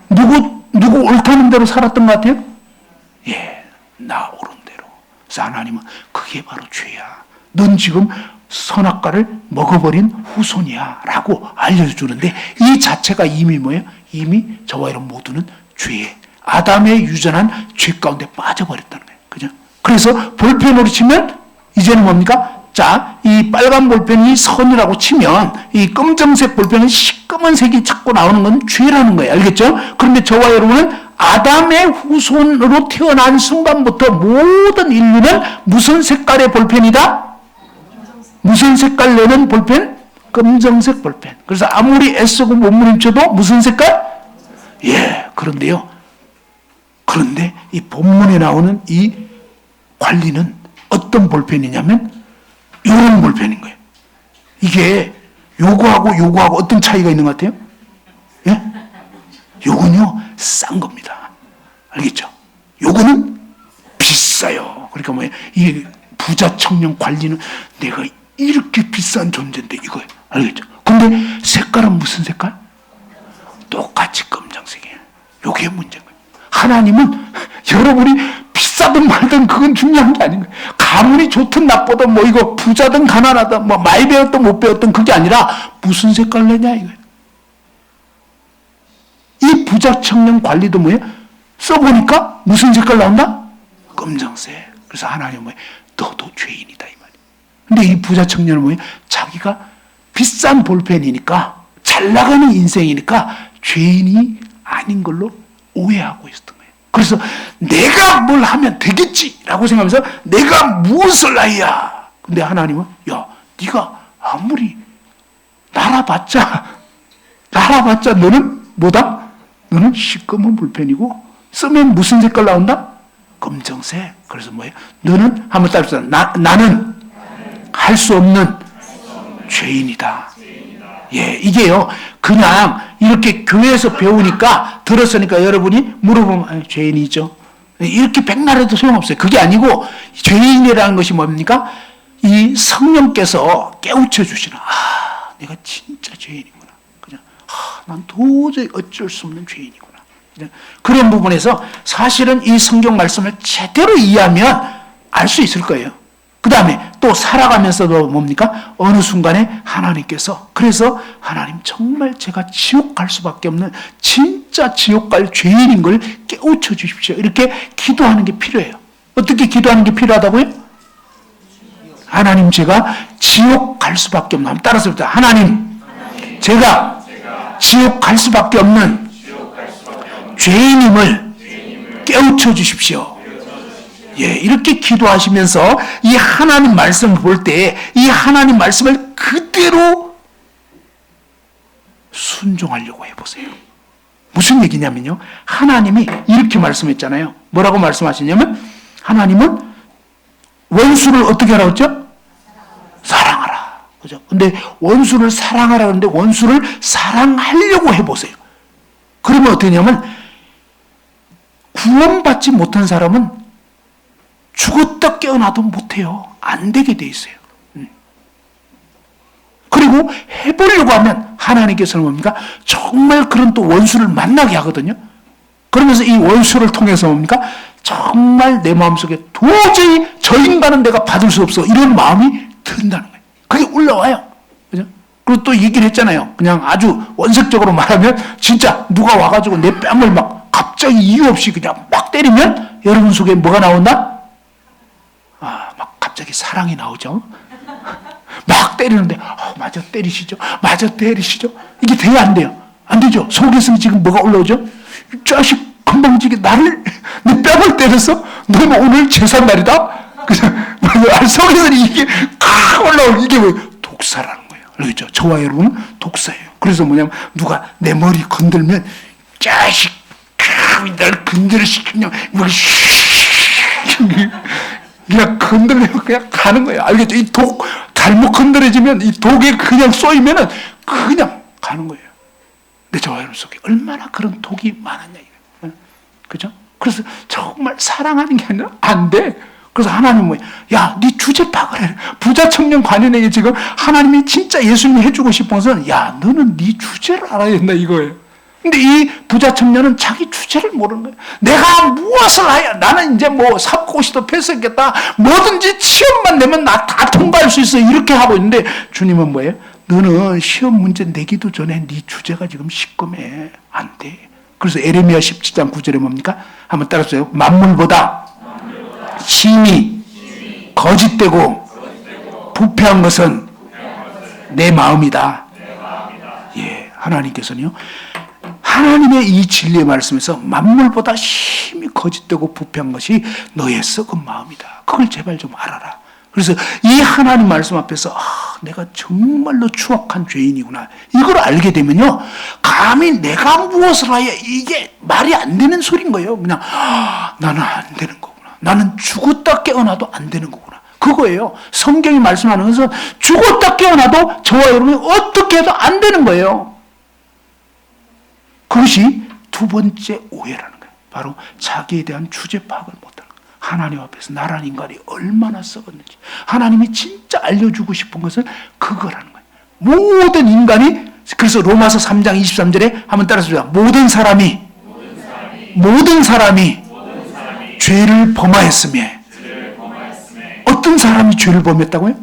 누구 옳다는 대로 살았던 것 같아요? 예, 나 옳은 대로. 그래서 하나님은 그게 바로 죄야. 넌 지금 선악과를 먹어버린 후손이야 라고 알려주는데 이 자체가 이미 뭐예요? 이미 저와 여러분 모두는 죄에 아담의 유전한 죄 가운데 빠져버렸다는 거예요. 그죠? 그래서 볼펜으로 치면 이제는 뭡니까? 자, 이 빨간 볼펜이 선이라고 치면 이 검정색 볼펜은 시꺼먼색이 자꾸 나오는 건 죄라는 거예요. 알겠죠? 그런데 저와 여러분은 아담의 후손으로 태어난 순간부터 모든 인류는 무슨 색깔의 볼펜이다? 무슨 색깔 내는 볼펜? 검정색 볼펜. 그래서 아무리 애쓰고 몸부림쳐도 무슨 색깔? 예, 그런데요. 그런데 이 본문에 나오는 이 관리는 어떤 볼펜이냐면 이런 볼펜인 거예요. 이게 요거하고 어떤 차이가 있는 것 같아요? 예? 요건요, 싼 겁니다. 알겠죠? 요거는 비싸요. 그러니까 뭐예요? 이 부자 청년 관리는 내가 이렇게 비싼 존재인데 이거예요. 알겠죠? 근데 색깔은 무슨 색깔? 똑같이 검정색이에요. 요게 문제인 거예요. 하나님은 여러분이 비싸든 말든 그건 중요한 게 아닌 거예요. 가문이 좋든 나쁘든 이거 부자든 가난하든 많이 배웠든 못 배웠든 그게 아니라 무슨 색깔 내냐 이거예요. 이 부자 청년 관리도 뭐예요? 써보니까 무슨 색깔 나온다? 검정색. 그래서 하나님은 뭐예요? 너도 죄인이다 이 말이에요. 근데 이 부자 청년은 뭐예요? 자기가 비싼 볼펜이니까 잘 나가는 인생이니까 죄인이 아닌 걸로 오해하고 있었던 거예요. 그래서 내가 뭘 하면 되겠지라고 생각하면서 내가 무엇을 해야. 근데 하나님은 야, 네가 아무리 날아봤자 너는 뭐다? 너는 시꺼먼 볼펜이고 쓰면 무슨 색깔 나온다? 검정색. 그래서 뭐예요? 너는 한번 따라서 나는 할 수 없는 죄인이다. 예, 이게요. 그냥 이렇게 교회에서 배우니까 들었으니까 여러분이 물어보면 죄인이죠. 이렇게 백날 해도 소용없어요. 그게 아니고 죄인이라는 것이 뭡니까? 이 성령께서 깨우쳐 주시는 내가 진짜 죄인이구나. 그냥 난 도저히 어쩔 수 없는 죄인이구나. 그냥 그런 부분에서 사실은 이 성경 말씀을 제대로 이해하면 알 수 있을 거예요. 그 다음에 또 살아가면서도 뭡니까? 어느 순간에 하나님께서 그래서 하나님 정말 제가 지옥 갈 수밖에 없는 진짜 지옥 갈 죄인인 걸 깨우쳐 주십시오. 이렇게 기도하는 게 필요해요. 어떻게 기도하는 게 필요하다고요? 하나님 제가 지옥 갈 수밖에 없는 따라서 하나님 제가 지옥 갈 수밖에 없는 죄인임을 깨우쳐 주십시오. 예, 이렇게 기도하시면서 이 하나님 말씀을 볼 때 이 하나님 말씀을 그대로 순종하려고 해보세요. 무슨 얘기냐면요. 하나님이 이렇게 말씀했잖아요. 뭐라고 말씀하시냐면 하나님은 원수를 어떻게 하라고 했죠? 사랑하라. 그죠? 근데 원수를 사랑하라 하는데 원수를 사랑하려고 해보세요. 그러면 어떻게 되냐면 구원받지 못한 사람은 죽었다 깨어나도 못해요. 안 되게 돼 있어요. 그리고 해보려고 하면 하나님께서는 뭡니까? 정말 그런 또 원수를 만나게 하거든요. 그러면서 이 원수를 통해서 뭡니까? 정말 내 마음속에 도저히 저 인간은 내가 받을 수 없어. 이런 마음이 든다는 거예요. 그게 올라와요. 그죠? 그리고 또 얘기를 했잖아요. 그냥 아주 원색적으로 말하면 진짜 누가 와가지고 내 뺨을 막 갑자기 이유 없이 그냥 막 때리면 여러분 속에 뭐가 나온다? 막 갑자기 사랑이 나오죠. 막 때리는데 마저 때리시죠. 마저 때리시죠. 이게 돼요 안 돼요? 안 되죠. 속에서는 지금 뭐가 올라오죠? 이 자식 건방지게 나를 내 뺨을 때려서 너는 오늘 제삿날이다. 그래서 속에서는 이게 올라오고 이게 뭐 독사라는 거예요. 그렇죠? 저와 여러분은 독사예요. 그래서 뭐냐면 누가 내 머리 건들면 자식 날 건드려시키냐 그냥 건드리면 그냥 가는 거예요. 알겠죠? 이 독 잘못 건드려지면 이 독에 그냥 쏘이면은 그냥 가는 거예요. 근데 저와 여러분 속에 얼마나 그런 독이 많았냐 이거예요. 그죠? 그래서 정말 사랑하는 게 아니라 안 돼. 그래서 하나님 뭐야? 야, 네 주제 파악을 해. 부자 청년 관연에게 지금 하나님이 진짜 예수님이 해주고 싶어서 야, 너는 네 주제를 알아야 된다 이거예요. 근데 이 부자 청년은 자기 주제를 모르는 거예요. 내가 무엇을 해야 나는 이제 뭐 삽고시도 패스했겠다. 뭐든지 시험만 내면 나 다 통과할 수 있어. 이렇게 하고 있는데 주님은 뭐예요? 너는 시험 문제 내기도 전에 네 주제가 지금 시꺼매. 안 돼. 그래서 에레미야 17장 9절에 뭡니까? 한번 따라서요. 만물보다 심히 거짓되고 부패한 것은 내 마음이다. 예, 하나님께서는요. 하나님의 이 진리의 말씀에서 만물보다 심히 거짓되고 부패한 것이 너의 썩은 마음이다. 그걸 제발 좀 알아라. 그래서 이 하나님 말씀 앞에서 내가 정말로 추악한 죄인이구나. 이걸 알게 되면요. 감히 내가 무엇을 하여 이게 말이 안 되는 소리인 거예요. 그냥 나는 안 되는 거구나. 나는 죽었다 깨어나도 안 되는 거구나. 그거예요. 성경이 말씀하는 것은 죽었다 깨어나도 저와 여러분이 어떻게 해도 안 되는 거예요. 그것이 두 번째 오해라는 거예요. 바로 자기에 대한 주제 파악을 못하는 거예요. 하나님 앞에서 나라는 인간이 얼마나 썩었는지 하나님이 진짜 알려주고 싶은 것은 그거라는 거예요. 모든 인간이 그래서 로마서 3장 23절에 한번 따라서 모든 사람이 죄를 범하였으며 어떤 사람이 죄를 범했다고요?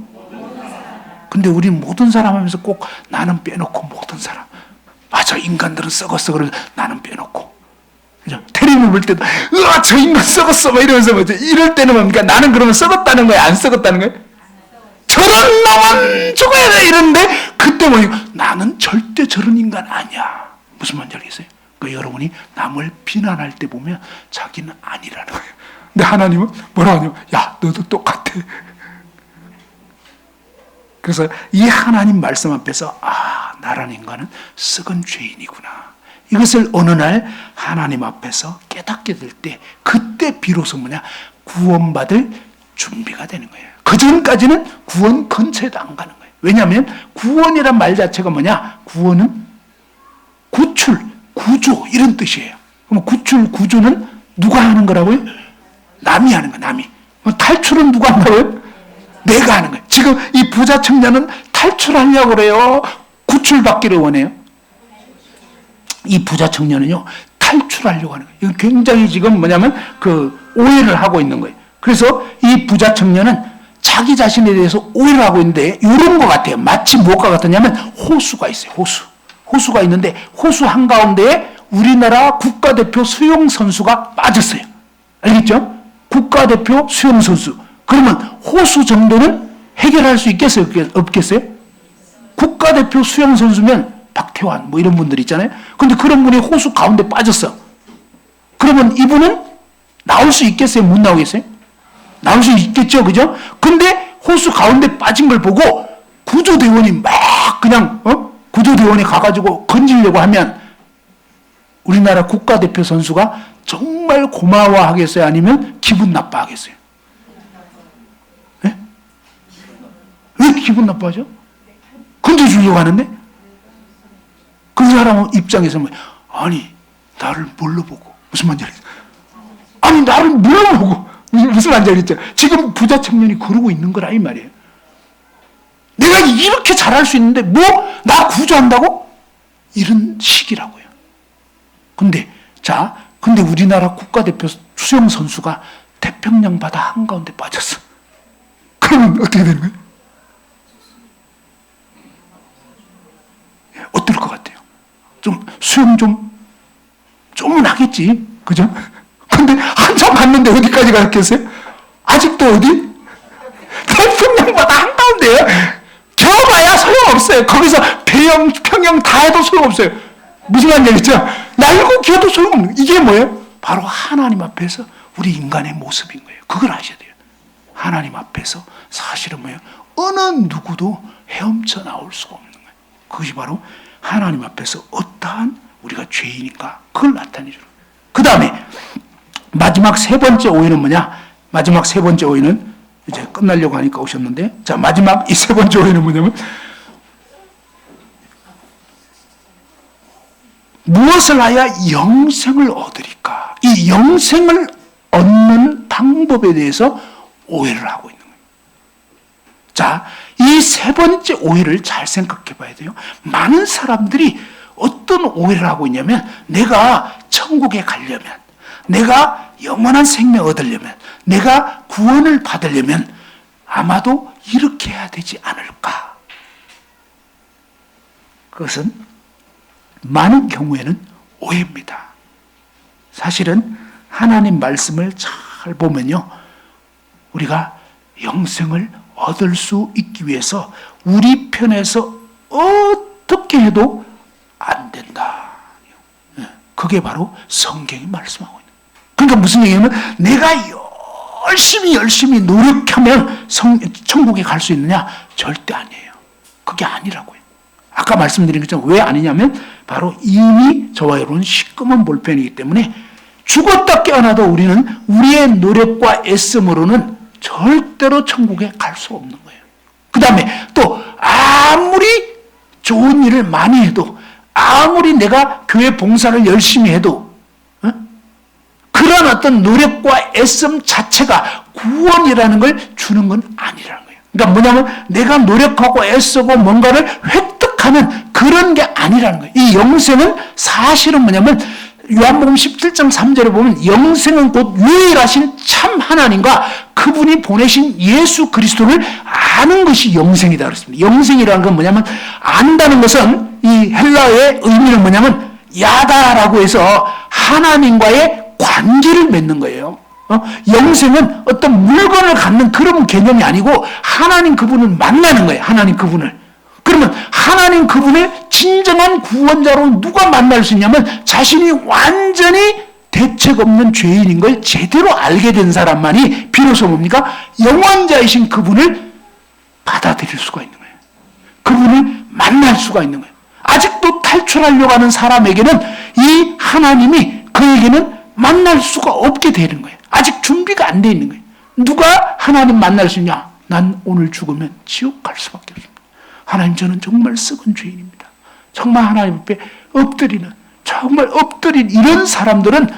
근데 우리는 모든 사람 하면서 꼭 나는 빼놓고 모든 사람 맞아, 인간들은 썩었어. 그래서 나는 빼놓고. 그죠? 테레비를 볼 때도, 저 인간 썩었어. 막 이러면서, 뭐죠? 이럴 때는 뭡니까? 나는 그러면 썩었다는 거야? 안 썩었다는 거야? 저런 놈은 죽어야 돼. 이러는데, 그때 뭐, 나는 절대 저런 인간 아니야. 무슨 말인지 알겠어요? 그 여러분이 남을 비난할 때 보면 자기는 아니라는 거예요. 근데 하나님은 뭐라 하냐면, 야, 너도 똑같아. 그래서 이 하나님 말씀 앞에서 나라는 인간은 썩은 죄인이구나. 이것을 어느 날 하나님 앞에서 깨닫게 될 때 그때 비로소 구원받을 준비가 되는 거예요. 그 전까지는 구원 근처에도 안 가는 거예요. 왜냐하면 구원이란 말 자체가 구원은 구출, 구조 이런 뜻이에요. 그럼 구출, 구조는 누가 하는 거라고요? 남이 하는 거예요. 남이. 탈출은 누가 한다고요? 내가 하는 거예요. 지금 이 부자 청년은 탈출하려고 그래요? 구출받기를 원해요? 이 부자 청년은요, 탈출하려고 하는 거예요. 이건 굉장히 지금 오해를 하고 있는 거예요. 그래서 이 부자 청년은 자기 자신에 대해서 오해를 하고 있는데, 이런 것 같아요. 마치 무엇과 같았냐면, 호수가 있어요. 호수가 있는데, 호수 한가운데에 우리나라 국가대표 수영선수가 빠졌어요. 알겠죠? 국가대표 수영선수. 그러면 호수 정도는 해결할 수 있겠어요? 없겠어요? 국가대표 수영선수면 박태환 이런 분들 있잖아요. 근데 그런 분이 호수 가운데 빠졌어. 그러면 이분은 나올 수 있겠어요? 못 나오겠어요? 나올 수 있겠죠? 그죠? 근데 호수 가운데 빠진 걸 보고 구조대원이 구조대원이 가가지고 건지려고 하면 우리나라 국가대표 선수가 정말 고마워하겠어요? 아니면 기분 나빠하겠어요? 네? 왜 기분 나빠하죠? 건져주려고 하는데? 그 사람 입장에서 아니 나를 뭘로 보고 무슨 말인지 알겠죠? 아니 나를 뭘로 보고 무슨 말인지 알겠죠? 지금 부자 청년이 그러고 있는 거라 이 말이에요. 내가 이렇게 잘할 수 있는데 나 구조한다고? 이런 식이라고요. 근데 우리나라 국가대표 수영 선수가 태평양 바다 한가운데 빠졌어. 그러면 어떻게 되는 거예요? 어떨 것 같아요? 수영 좀은 하겠지. 그죠? 근데 한참 갔는데 어디까지 갔겠어요? 아직도 어디? 태평양 바다 한가운데요. 저봐야 소용없어요. 거기서 평영 다 해도 소용없어요. 무슨 말인지 알겠죠? 날고 기어도 소용없는 이게 뭐예요? 바로 하나님 앞에서 우리 인간의 모습인 거예요. 그걸 아셔야 돼요. 하나님 앞에서 사실은 어느 누구도 헤엄쳐 나올 수가 없는 거예요. 그것이 바로 하나님 앞에서 어떠한 우리가 죄인인가 그걸 나타내주는 거예요. 그 다음에 마지막 세 번째 오해는 마지막 세 번째 오해는 이제 끝나려고 하니까 오셨는데, 마지막 이 세 번째 오해는 뭐냐면 무엇을 하여 영생을 얻으리까? 이 영생을 얻는 방법에 대해서 오해를 하고 있는 거예요. 이 세 번째 오해를 잘 생각해 봐야 돼요. 많은 사람들이 어떤 오해를 하고 있냐면, 내가 천국에 가려면, 내가 영원한 생명 얻으려면, 내가 구원을 받으려면 아마도 이렇게 해야 되지 않을까? 그것은 많은 경우에는 오해입니다. 사실은 하나님 말씀을 잘 보면요, 우리가 영생을 얻을 수 있기 위해서 우리 편에서 어떻게 해도 안 된다. 그게 바로 성경이 말씀하고 있는 거예요. 그러니까 무슨 얘기냐면, 내가 열심히 노력하면 천국에 갈 수 있느냐? 절대 아니에요. 그게 아니라고요. 아까 말씀드린 것처럼 왜 아니냐면, 바로 이미 저와 여러분 시꺼먼 볼펜이기 때문에 죽었다 깨어나도 우리는 우리의 노력과 애씀으로는 절대로 천국에 갈 수 없는 거예요. 그 다음에 또 아무리 좋은 일을 많이 해도, 아무리 내가 교회 봉사를 열심히 해도 그런 어떤 노력과 애씀 자체가 구원이라는 걸 주는 건 아니라는 거예요. 그러니까 뭐냐면 내가 노력하고 애쓰고 뭔가를 획득하는 그런 게 아니라는 거예요. 이 영생은 사실은 뭐냐면 요한복음 17장 3절에 보면 영생은 곧 유일하신 참 하나님과 그분이 보내신 예수 그리스도를 아는 것이 영생이다 그랬습니다. 영생이라는 건 뭐냐면, 안다는 것은 이 헬라어의 의미는 뭐냐면 야다라고 해서 하나님과의 관계를 맺는 거예요. 영생은 어떤 물건을 갖는 그런 개념이 아니고 하나님 그분을 만나는 거예요. 하나님 그분을. 그러면 하나님 그분을 진정한 구원자로 누가 만날 수 있냐면, 자신이 완전히 대책 없는 죄인인 걸 제대로 알게 된 사람만이 비로소 뭡니까? 영원자이신 그분을 받아들일 수가 있는 거예요. 그분을 만날 수가 있는 거예요. 아직도 탈출하려고 하는 사람에게는 이 하나님이 그에게는 만날 수가 없게 되는 거예요. 아직 준비가 안 돼 있는 거예요. 누가 하나님 만날 수 있냐? 난 오늘 죽으면 지옥 갈 수밖에 없습니다. 하나님, 저는 정말 썩은 죄인입니다. 정말 하나님 앞에 정말 엎드린 이런 사람들은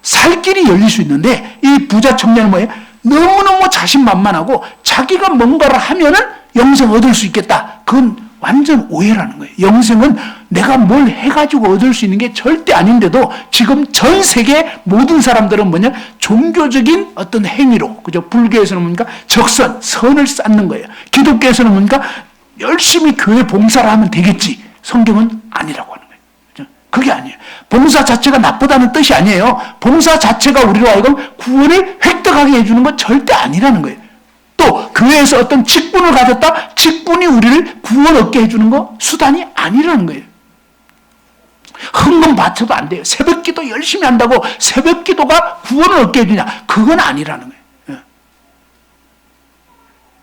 살 길이 열릴 수 있는데, 이 부자 청년은 뭐예요? 너무너무 자신만만하고 자기가 뭔가를 하면은 영생 얻을 수 있겠다. 그건 완전 오해라는 거예요. 영생은 내가 뭘 해가지고 얻을 수 있는 게 절대 아닌데도 지금 전 세계 모든 사람들은 뭐냐? 종교적인 어떤 행위로, 그죠? 불교에서는 뭡니까? 선을 쌓는 거예요. 기독교에서는 뭡니까? 열심히 교회 봉사를 하면 되겠지. 성경은 아니라고 하는 거예요. 그죠? 그게 아니에요. 봉사 자체가 나쁘다는 뜻이 아니에요. 봉사 자체가 우리로 하여금 구원을 획득하게 해주는 건 절대 아니라는 거예요. 또 교회에서 어떤 직분을 가졌다, 직분이 우리를 구원 얻게 해주는 거 수단이 아니라는 거예요. 헌금 바쳐도 안 돼요. 새벽기도 열심히 한다고 새벽기도가 구원을 얻게 해주냐? 그건 아니라는 거예요.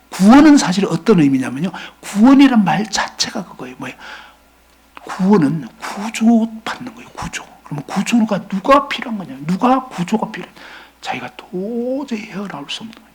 구원은 사실 어떤 의미냐면요, 구원이란 말 자체가 그거예요. 뭐예요? 구원은 구조받는 거예요. 구조. 그러면 구조가 누가 필요한 거냐? 누가 구조가 필요해? 자기가 도저히 헤어나올 수 없는 거예요.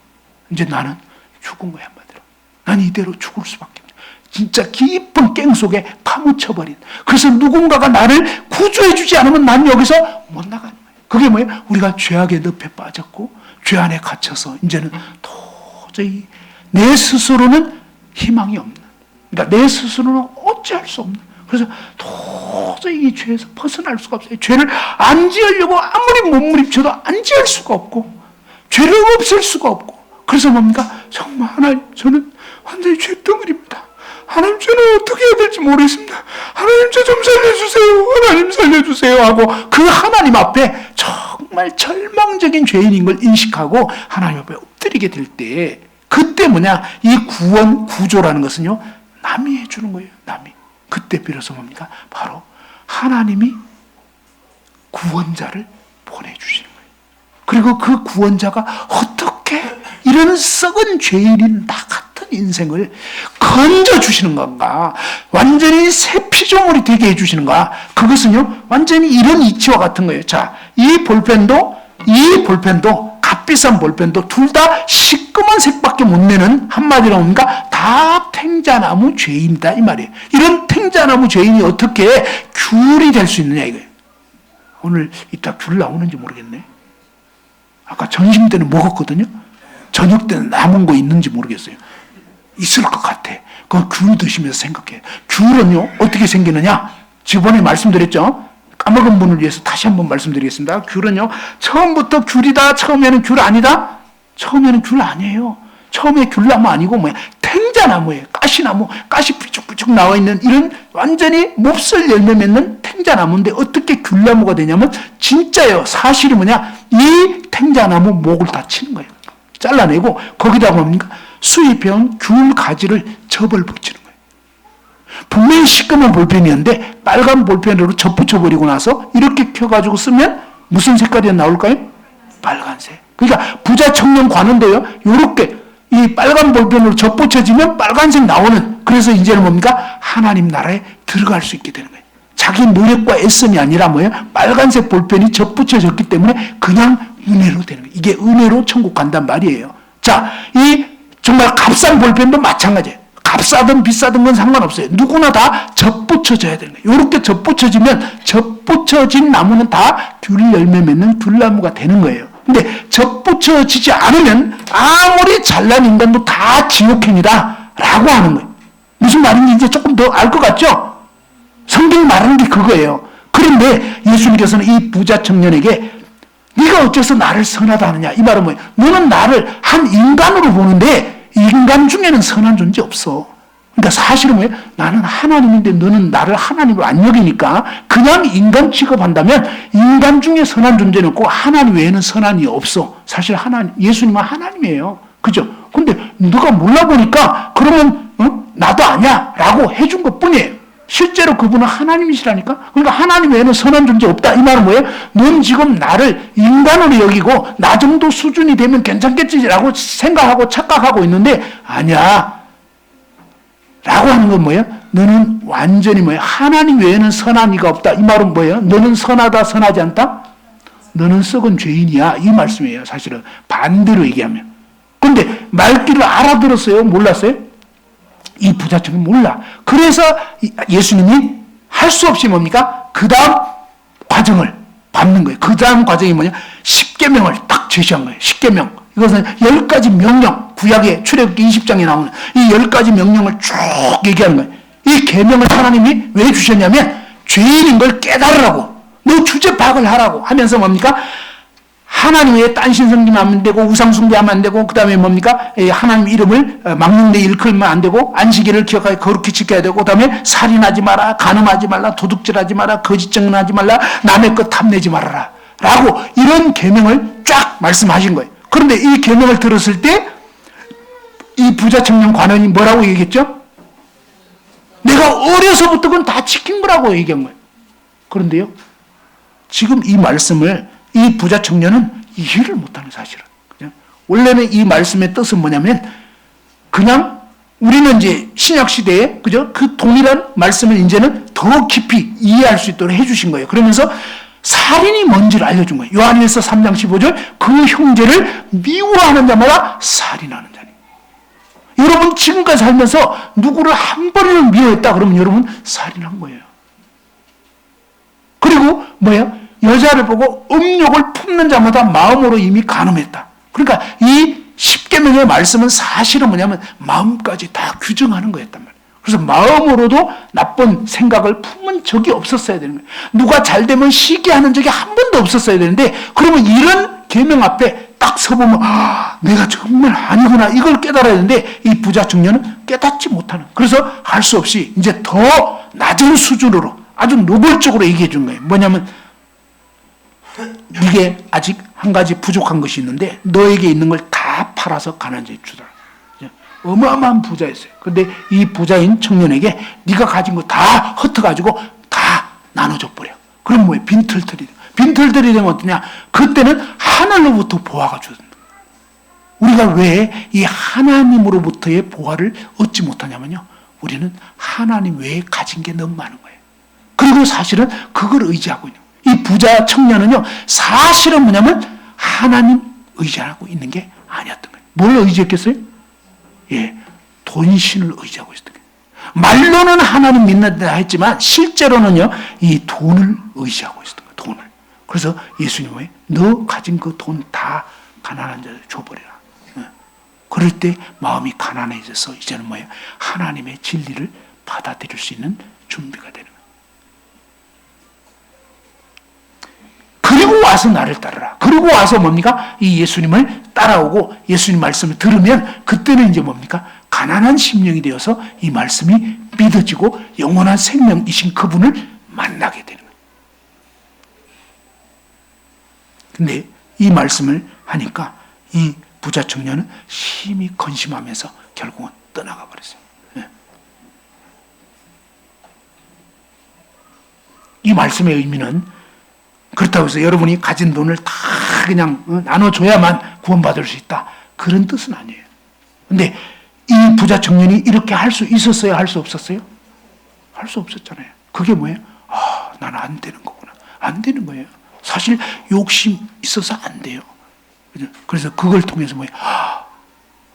이제 나는 죽은 거야, 한마디로. 난 이대로 죽을 수밖에 없어. 진짜 깊은 깽 속에 파묻혀버린. 그래서 누군가가 나를 구조해주지 않으면 난 여기서 못 나가는 거예요. 그게 뭐예요? 우리가 죄악의 늪에 빠졌고 죄 안에 갇혀서 이제는 도저히 내 스스로는 희망이 없는, 그러니까 내 스스로는 어찌할 수 없는, 그래서 도저히 이 죄에서 벗어날 수가 없어요. 죄를 안 지으려고 아무리 몸부림쳐도 안 지을 수가 없고 죄를 없앨 수가 없고. 그래서 뭡니까? 정말 하나님, 저는 완전히 죄덩어리입니다. 하나님, 저는 어떻게 해야 될지 모르겠습니다. 하나님, 저 좀 살려주세요. 하나님 살려주세요 하고 그 하나님 앞에 정말 절망적인 죄인인 걸 인식하고 하나님 앞에 엎드리게 될 때, 그때 뭐냐? 이 구원 구조라는 것은요, 남이 해주는 거예요. 남이. 그때 비로소 뭡니까? 바로 하나님이 구원자를 보내주시는 거예요. 그리고 그 구원자가 어떻게 이런 썩은 죄인인 나 같은 인생을 건져주시는 건가? 완전히 새 피조물이 되게 해주시는가? 그것은요, 완전히 이런 이치와 같은 거예요. 자, 이 볼펜도 값비싼 볼펜도 둘 다 시꺼먼 색밖에 못 내는, 한마디로 뭡니까? 다 탱자나무 죄인이다, 이 말이에요. 이런 탱자나무 죄인이 어떻게 귤이 될 수 있느냐, 이거예요. 오늘 이따 귤 나오는지 모르겠네. 아까 점심 때는 먹었거든요. 저녁 때는 남은 거 있는지 모르겠어요. 있을 것 같아. 그 귤 드시면서 생각해. 귤은요, 어떻게 생기느냐? 저번에 말씀드렸죠? 까먹은 분을 위해서 다시 한번 말씀드리겠습니다. 귤은요, 처음부터 귤이다, 처음에는 귤 아니다? 처음에는 귤 아니에요. 처음에 귤나무 아니고 뭐야? 탱자나무예요. 가시나무, 가시 삐죽삐죽 나와 있는 이런 완전히 몹쓸 열매 맺는 탱자나무인데 어떻게 귤나무가 되냐면, 진짜예요. 사실이 뭐냐? 이 탱자나무 목을 다 치는 거예요. 잘라내고 거기다가 뭡니까? 수입해온 귤 가지를 접을 붙이는 거예요. 분명히 시꺼먼 볼펜이었는데 빨간 볼펜으로 접붙여버리고 나서 이렇게 켜가지고 쓰면 무슨 색깔이 나올까요? 빨간색. 그러니까 부자 청년 관은데요, 요렇게 이 빨간 볼펜으로 접붙여지면 빨간색 나오는, 그래서 이제는 뭡니까? 하나님 나라에 들어갈 수 있게 되는 거예요. 자기 노력과 애씀이 아니라 뭐예요? 빨간색 볼펜이 접붙여졌기 때문에 그냥 은혜로 되는 거예요. 이게 은혜로 천국 간단 말이에요. 자, 이 정말 값싼 볼펜도 마찬가지예요. 값싸든 비싸든 건 상관없어요. 누구나 다 접붙여져야 되는 거예요. 이렇게 접붙여지면 접붙여진 나무는 다 귤 열매 맺는 귤나무가 되는 거예요. 근데 접붙여지지 않으면 아무리 잘난 인간도 다 지옥행이다 라고 하는 거예요. 무슨 말인지 이제 조금 더 알 것 같죠? 성경이 말하는 게 그거예요. 그런데 예수님께서는 이 부자 청년에게 네가 어째서 나를 선하다 하느냐? 이 말은 뭐예요? 너는 나를 한 인간으로 보는데 인간 중에는 선한 존재 없어. 그러니까 사실은 뭐예요? 나는 하나님인데 너는 나를 하나님으로 안 여기니까 그냥 인간 취급한다면 인간 중에 선한 존재는 없고 하나님 외에는 선한 이 없어. 사실 하나님, 예수님은 하나님이에요. 그죠? 근데 누가 몰라보니까 그러면 나도 아니야 라고 해준 것 뿐이에요. 실제로 그분은 하나님이시라니까? 그러니까 하나님 외에는 선한 존재 없다. 이 말은 뭐예요? 넌 지금 나를 인간으로 여기고 나 정도 수준이 되면 괜찮겠지라고 생각하고 착각하고 있는데 아니야. 라고 하는 건 뭐예요? 너는 완전히 뭐예요? 하나님 외에는 선한 이가 없다. 이 말은 뭐예요? 너는 선하다, 선하지 않다? 너는 썩은 죄인이야. 이 말씀이에요. 사실은 반대로 얘기하면. 그런데 말귀를 알아들었어요? 몰랐어요? 이 부자청은 몰라. 그래서 예수님이 할 수 없이 뭡니까? 그 다음 과정을 밟는 거예요. 그 다음 과정이 뭐냐? 십계명을 딱 제시한 거예요. 십계명. 이것은 10가지 명령, 구약의 출애굽기 20장에 나오는 이 10가지 명령을 쭉 얘기하는 거예요. 이 계명을 하나님이 왜 주셨냐면 죄인인 걸 깨달으라고, 너 주제 파악을 하라고 하면서 뭡니까? 하나님 외에 딴신 섬기면 안 되고 우상 숭배하면 안 되고, 그 다음에 뭡니까? 하나님 이름을 막는 데 일컬면 안 되고, 안식일을 기억하여 거룩히 지켜야 되고, 그 다음에 살인하지 마라, 간음하지 말라, 도둑질하지 마라, 거짓 증언하지 말라, 남의 것 탐내지 말아라 라고 이런 계명을 쫙 말씀하신 거예요. 그런데 이 계명을 들었을 때 이 부자 청년 관원이 뭐라고 얘기했죠? 내가 어려서부터 그건 다 지킨 거라고 얘기한 거예요. 그런데요, 지금 이 말씀을 이 부자 청년은 이해를 못하는 사실은. 그냥 원래는 이 말씀의 뜻은 뭐냐면 그냥 우리는 이제 신약 시대에 그죠? 그 동일한 말씀을 이제는 더 깊이 이해할 수 있도록 해주신 거예요. 그러면서 살인이 뭔지를 알려준 거예요. 요한일서 3장 15절 그 형제를 미워하는 자마다 살인하는 자니. 여러분 지금까지 살면서 누구를 한 번이라도 미워했다 그러면 여러분 살인한 거예요. 그리고 뭐예요? 여자를 보고 음욕을 품는 자마다 마음으로 이미 간음했다. 그러니까 이 십계명의 말씀은 사실은 뭐냐면 마음까지 다 규정하는 거였단 말이에요. 그래서 마음으로도 나쁜 생각을 품은 적이 없었어야 되는 거예요. 누가 잘 되면 시기하는 적이 한 번도 없었어야 되는데, 그러면 이런 계명 앞에 딱 서보면 내가 정말 아니구나 이걸 깨달아야 되는데 이 부자 청년은 깨닫지 못하는, 그래서 할 수 없이 이제 더 낮은 수준으로 아주 노골적으로 얘기해 준 거예요. 뭐냐면 이게 아직 한 가지 부족한 것이 있는데 너에게 있는 걸 다 팔아서 가난자에 주더라. 어마어마한 부자였어요. 그런데 이 부자인 청년에게 네가 가진 거 다 흩어가지고 다 나눠줘 버려. 그럼 뭐예요? 빈털털이 돼. 빈털털이 되면 어떠냐? 그때는 하늘로부터 보화가 주어진다. 우리가 왜 이 하나님으로부터의 보화를 얻지 못하냐면요, 우리는 하나님 외에 가진 게 너무 많은 거예요. 그리고 사실은 그걸 의지하고 있는 거예요. 이 부자 청년은요, 사실은 뭐냐면 하나님 의지하고 있는 게 아니었던 거예요. 뭘 의지했겠어요? 예, 돈신을 의지하고 있었던 거예요. 말로는 하나님 믿는다 했지만 실제로는요, 이 돈을 의지하고 있었던 거예요. 돈을. 그래서 예수님은 왜? 너 가진 그 돈 다 가난한 자들 줘버리라. 그럴 때 마음이 가난해져서 이제는 뭐예요? 하나님의 진리를 받아들일 수 있는 준비가 되는 거예요. 그리고 와서 나를 따르라. 그리고 와서 뭡니까? 이 예수님을 따라오고 예수님 말씀을 들으면 그때는 이제 뭡니까? 가난한 심령이 되어서 이 말씀이 믿어지고 영원한 생명이신 그분을 만나게 되는 거예요. 근데 이 말씀을 하니까 이 부자 청년은 심히 건심하면서 결국은 떠나가 버렸어요. 이 말씀의 의미는 그렇다고 해서 여러분이 가진 돈을 다 그냥 나눠줘야만 구원받을 수 있다, 그런 뜻은 아니에요. 근데 이 부자 청년이 이렇게 할 수 있었어요? 할 수 없었어요? 할 수 없었잖아요. 그게 뭐예요? 나는 안 되는 거구나. 안 되는 거예요. 사실 욕심 있어서 안 돼요. 그래서 그걸 통해서 뭐예요?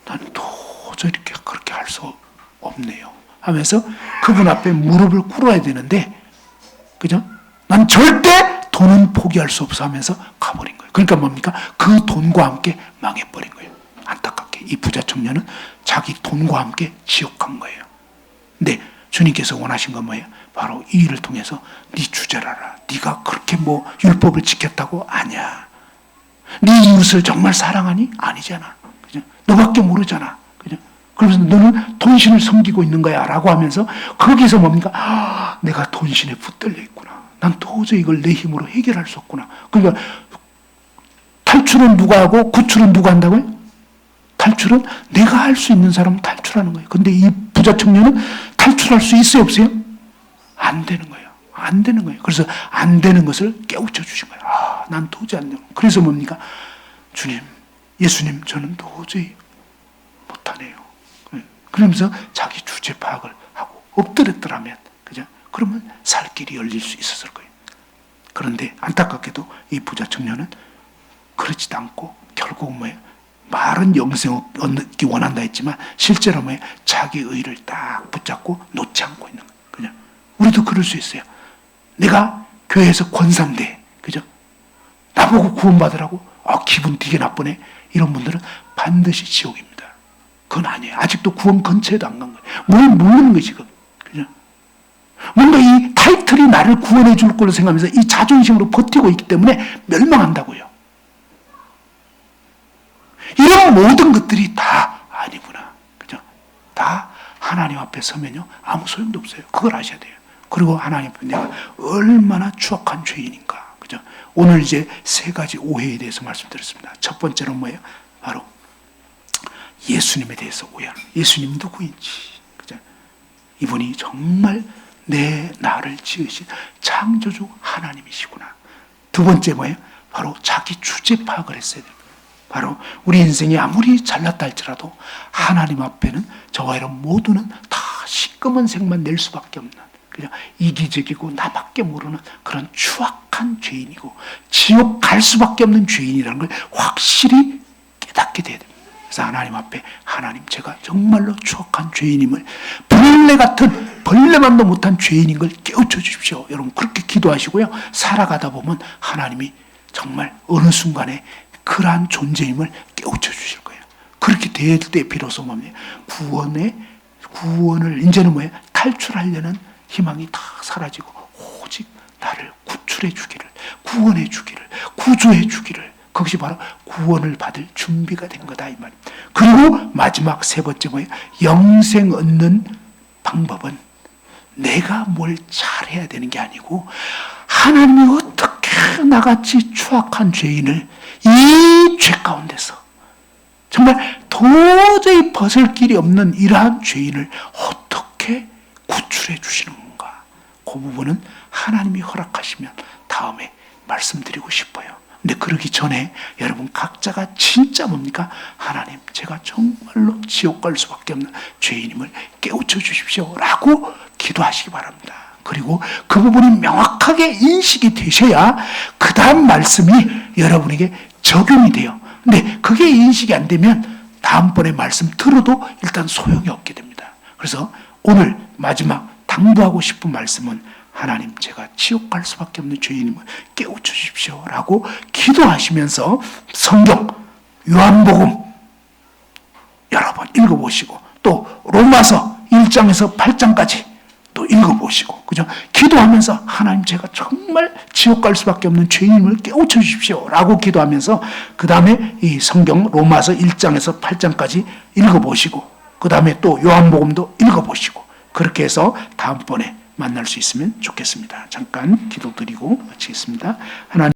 나는 도저히 그렇게 할 수 없네요 하면서 그분 앞에 무릎을 꿇어야 되는데, 그죠? 난 절대 돈은 포기할 수 없어 하면서 가버린 거예요. 그러니까 뭡니까? 그 돈과 함께 망해버린 거예요. 안타깝게 이 부자 청년은 자기 돈과 함께 지옥 간 거예요. 근데 주님께서 원하신 건 뭐예요? 바로 이 일을 통해서 네 주절하라. 네가 그렇게 뭐 율법을 지켰다고? 아니야. 네 이웃을 정말 사랑하니? 아니잖아. 그죠? 너밖에 모르잖아. 그죠? 그러면서 너는 돈신을 섬기고 있는 거야 라고 하면서 거기서 뭡니까? 내가 돈신에 붙들려 있구나. 난 도저히 이걸 내 힘으로 해결할 수 없구나. 그러니까 탈출은 누가 하고 구출은 누가 한다고요? 탈출은 내가 할 수 있는 사람은 탈출하는 거예요. 근데 이 부자 청년은 탈출할 수 있어요, 없어요? 안 되는 거예요. 안 되는 거예요. 그래서 안 되는 것을 깨우쳐 주신 거예요. 난 도저히 안 되는 거예요. 그래서 뭡니까? 주님, 예수님, 저는 도저히 못하네요. 그러면서 자기 주제 파악을 하고 엎드렸더라면, 그죠? 그러면 살 길이 열릴 수 있었을 거예요. 그런데 안타깝게도 이 부자 청년은 그렇지도 않고 결국 뭐예요? 말은 영생을 얻기 원한다 했지만 실제로 뭐예요? 자기 의를 딱 붙잡고 놓지 않고 있는 거예요. 그죠? 우리도 그럴 수 있어요. 내가 교회에서 권사인데, 그죠? 나보고 구원받으라고? 기분 되게 나쁘네. 이런 분들은 반드시 지옥입니다. 그건 아니에요. 아직도 구원 근처에도 안 간 거예요. 뭘 모르는 것이 그죠? 뭔가 이 타이틀이 나를 구원해 줄 걸로 생각하면서 이 자존심으로 버티고 있기 때문에 멸망한다고요. 이런 모든 것들이 다 아니구나. 그죠? 다 하나님 앞에 서면요, 아무 소용도 없어요. 그걸 아셔야 돼요. 그리고 하나님 앞에 내가 얼마나 추악한 죄인인가. 그죠? 오늘 이제 세 가지 오해에 대해서 말씀드렸습니다. 첫 번째로 뭐예요? 바로 예수님에 대해서 오해하는. 예수님 누구인지. 그죠? 이분이 정말 나를 지으신 창조주 하나님이시구나. 두 번째 뭐예요? 바로 자기 주제 파악을 했어야 돼요. 바로 우리 인생이 아무리 잘났다 할지라도 하나님 앞에는 저와 여러분 모두는 다 시꺼먼 색만 낼 수밖에 없는, 그냥 이기적이고 나밖에 모르는 그런 추악한 죄인이고 지옥 갈 수밖에 없는 죄인이라는 걸 확실히 깨닫게 돼야 됩니다. 그래서 하나님 앞에, 하나님 제가 정말로 추악한 죄인임을, 벌레 같은 벌레만도 못한 죄인인 걸 깨우쳐 주십시오. 여러분 그렇게 기도하시고요. 살아가다 보면 하나님이 정말 어느 순간에 그러한 존재임을 깨우쳐 주실 거예요. 그렇게 될 때 비로소 뭡니까? 구원을 이제는 뭐예요? 탈출하려는 희망이 다 사라지고 오직 나를 구출해 주기를, 구원해 주기를, 구조해 주기를, 그것이 바로 구원을 받을 준비가 된 거다 이 말입니다. 그리고 마지막 세 번째 뭐예요? 영생 얻는 방법은 내가 뭘 잘해야 되는 게 아니고 하나님이 어떻게 나같이 추악한 죄인을 이 죄 가운데서 정말 도저히 벗을 길이 없는 이러한 죄인을 어떻게 구출해 주시는 건가? 그 부분은 하나님이 허락하시면 다음에 말씀드리고 싶어요. 근데 그러기 전에 여러분 각자가 진짜 뭡니까? 하나님 제가 정말로 지옥 갈 수밖에 없는 죄인임을 깨우쳐 주십시오 라고 기도하시기 바랍니다. 그리고 그 부분이 명확하게 인식이 되셔야 그 다음 말씀이 여러분에게 적용이 돼요. 근데 그게 인식이 안 되면 다음번에 말씀 들어도 일단 소용이 없게 됩니다. 그래서 오늘 마지막 당부하고 싶은 말씀은 하나님 제가 지옥 갈 수밖에 없는 죄인임을 깨우쳐 주십시오 라고 기도하시면서 성경 요한복음 여러 번 읽어보시고 또 로마서 1장에서 8장까지 또 읽어보시고, 그죠? 기도하면서 하나님 제가 정말 지옥 갈 수밖에 없는 죄인임을 깨우쳐 주십시오 라고 기도하면서 그 다음에 이 성경 로마서 1장에서 8장까지 읽어보시고 그 다음에 또 요한복음도 읽어보시고 그렇게 해서 다음번에 만날 수 있으면 좋겠습니다. 잠깐 기도드리고 마치겠습니다. 하나님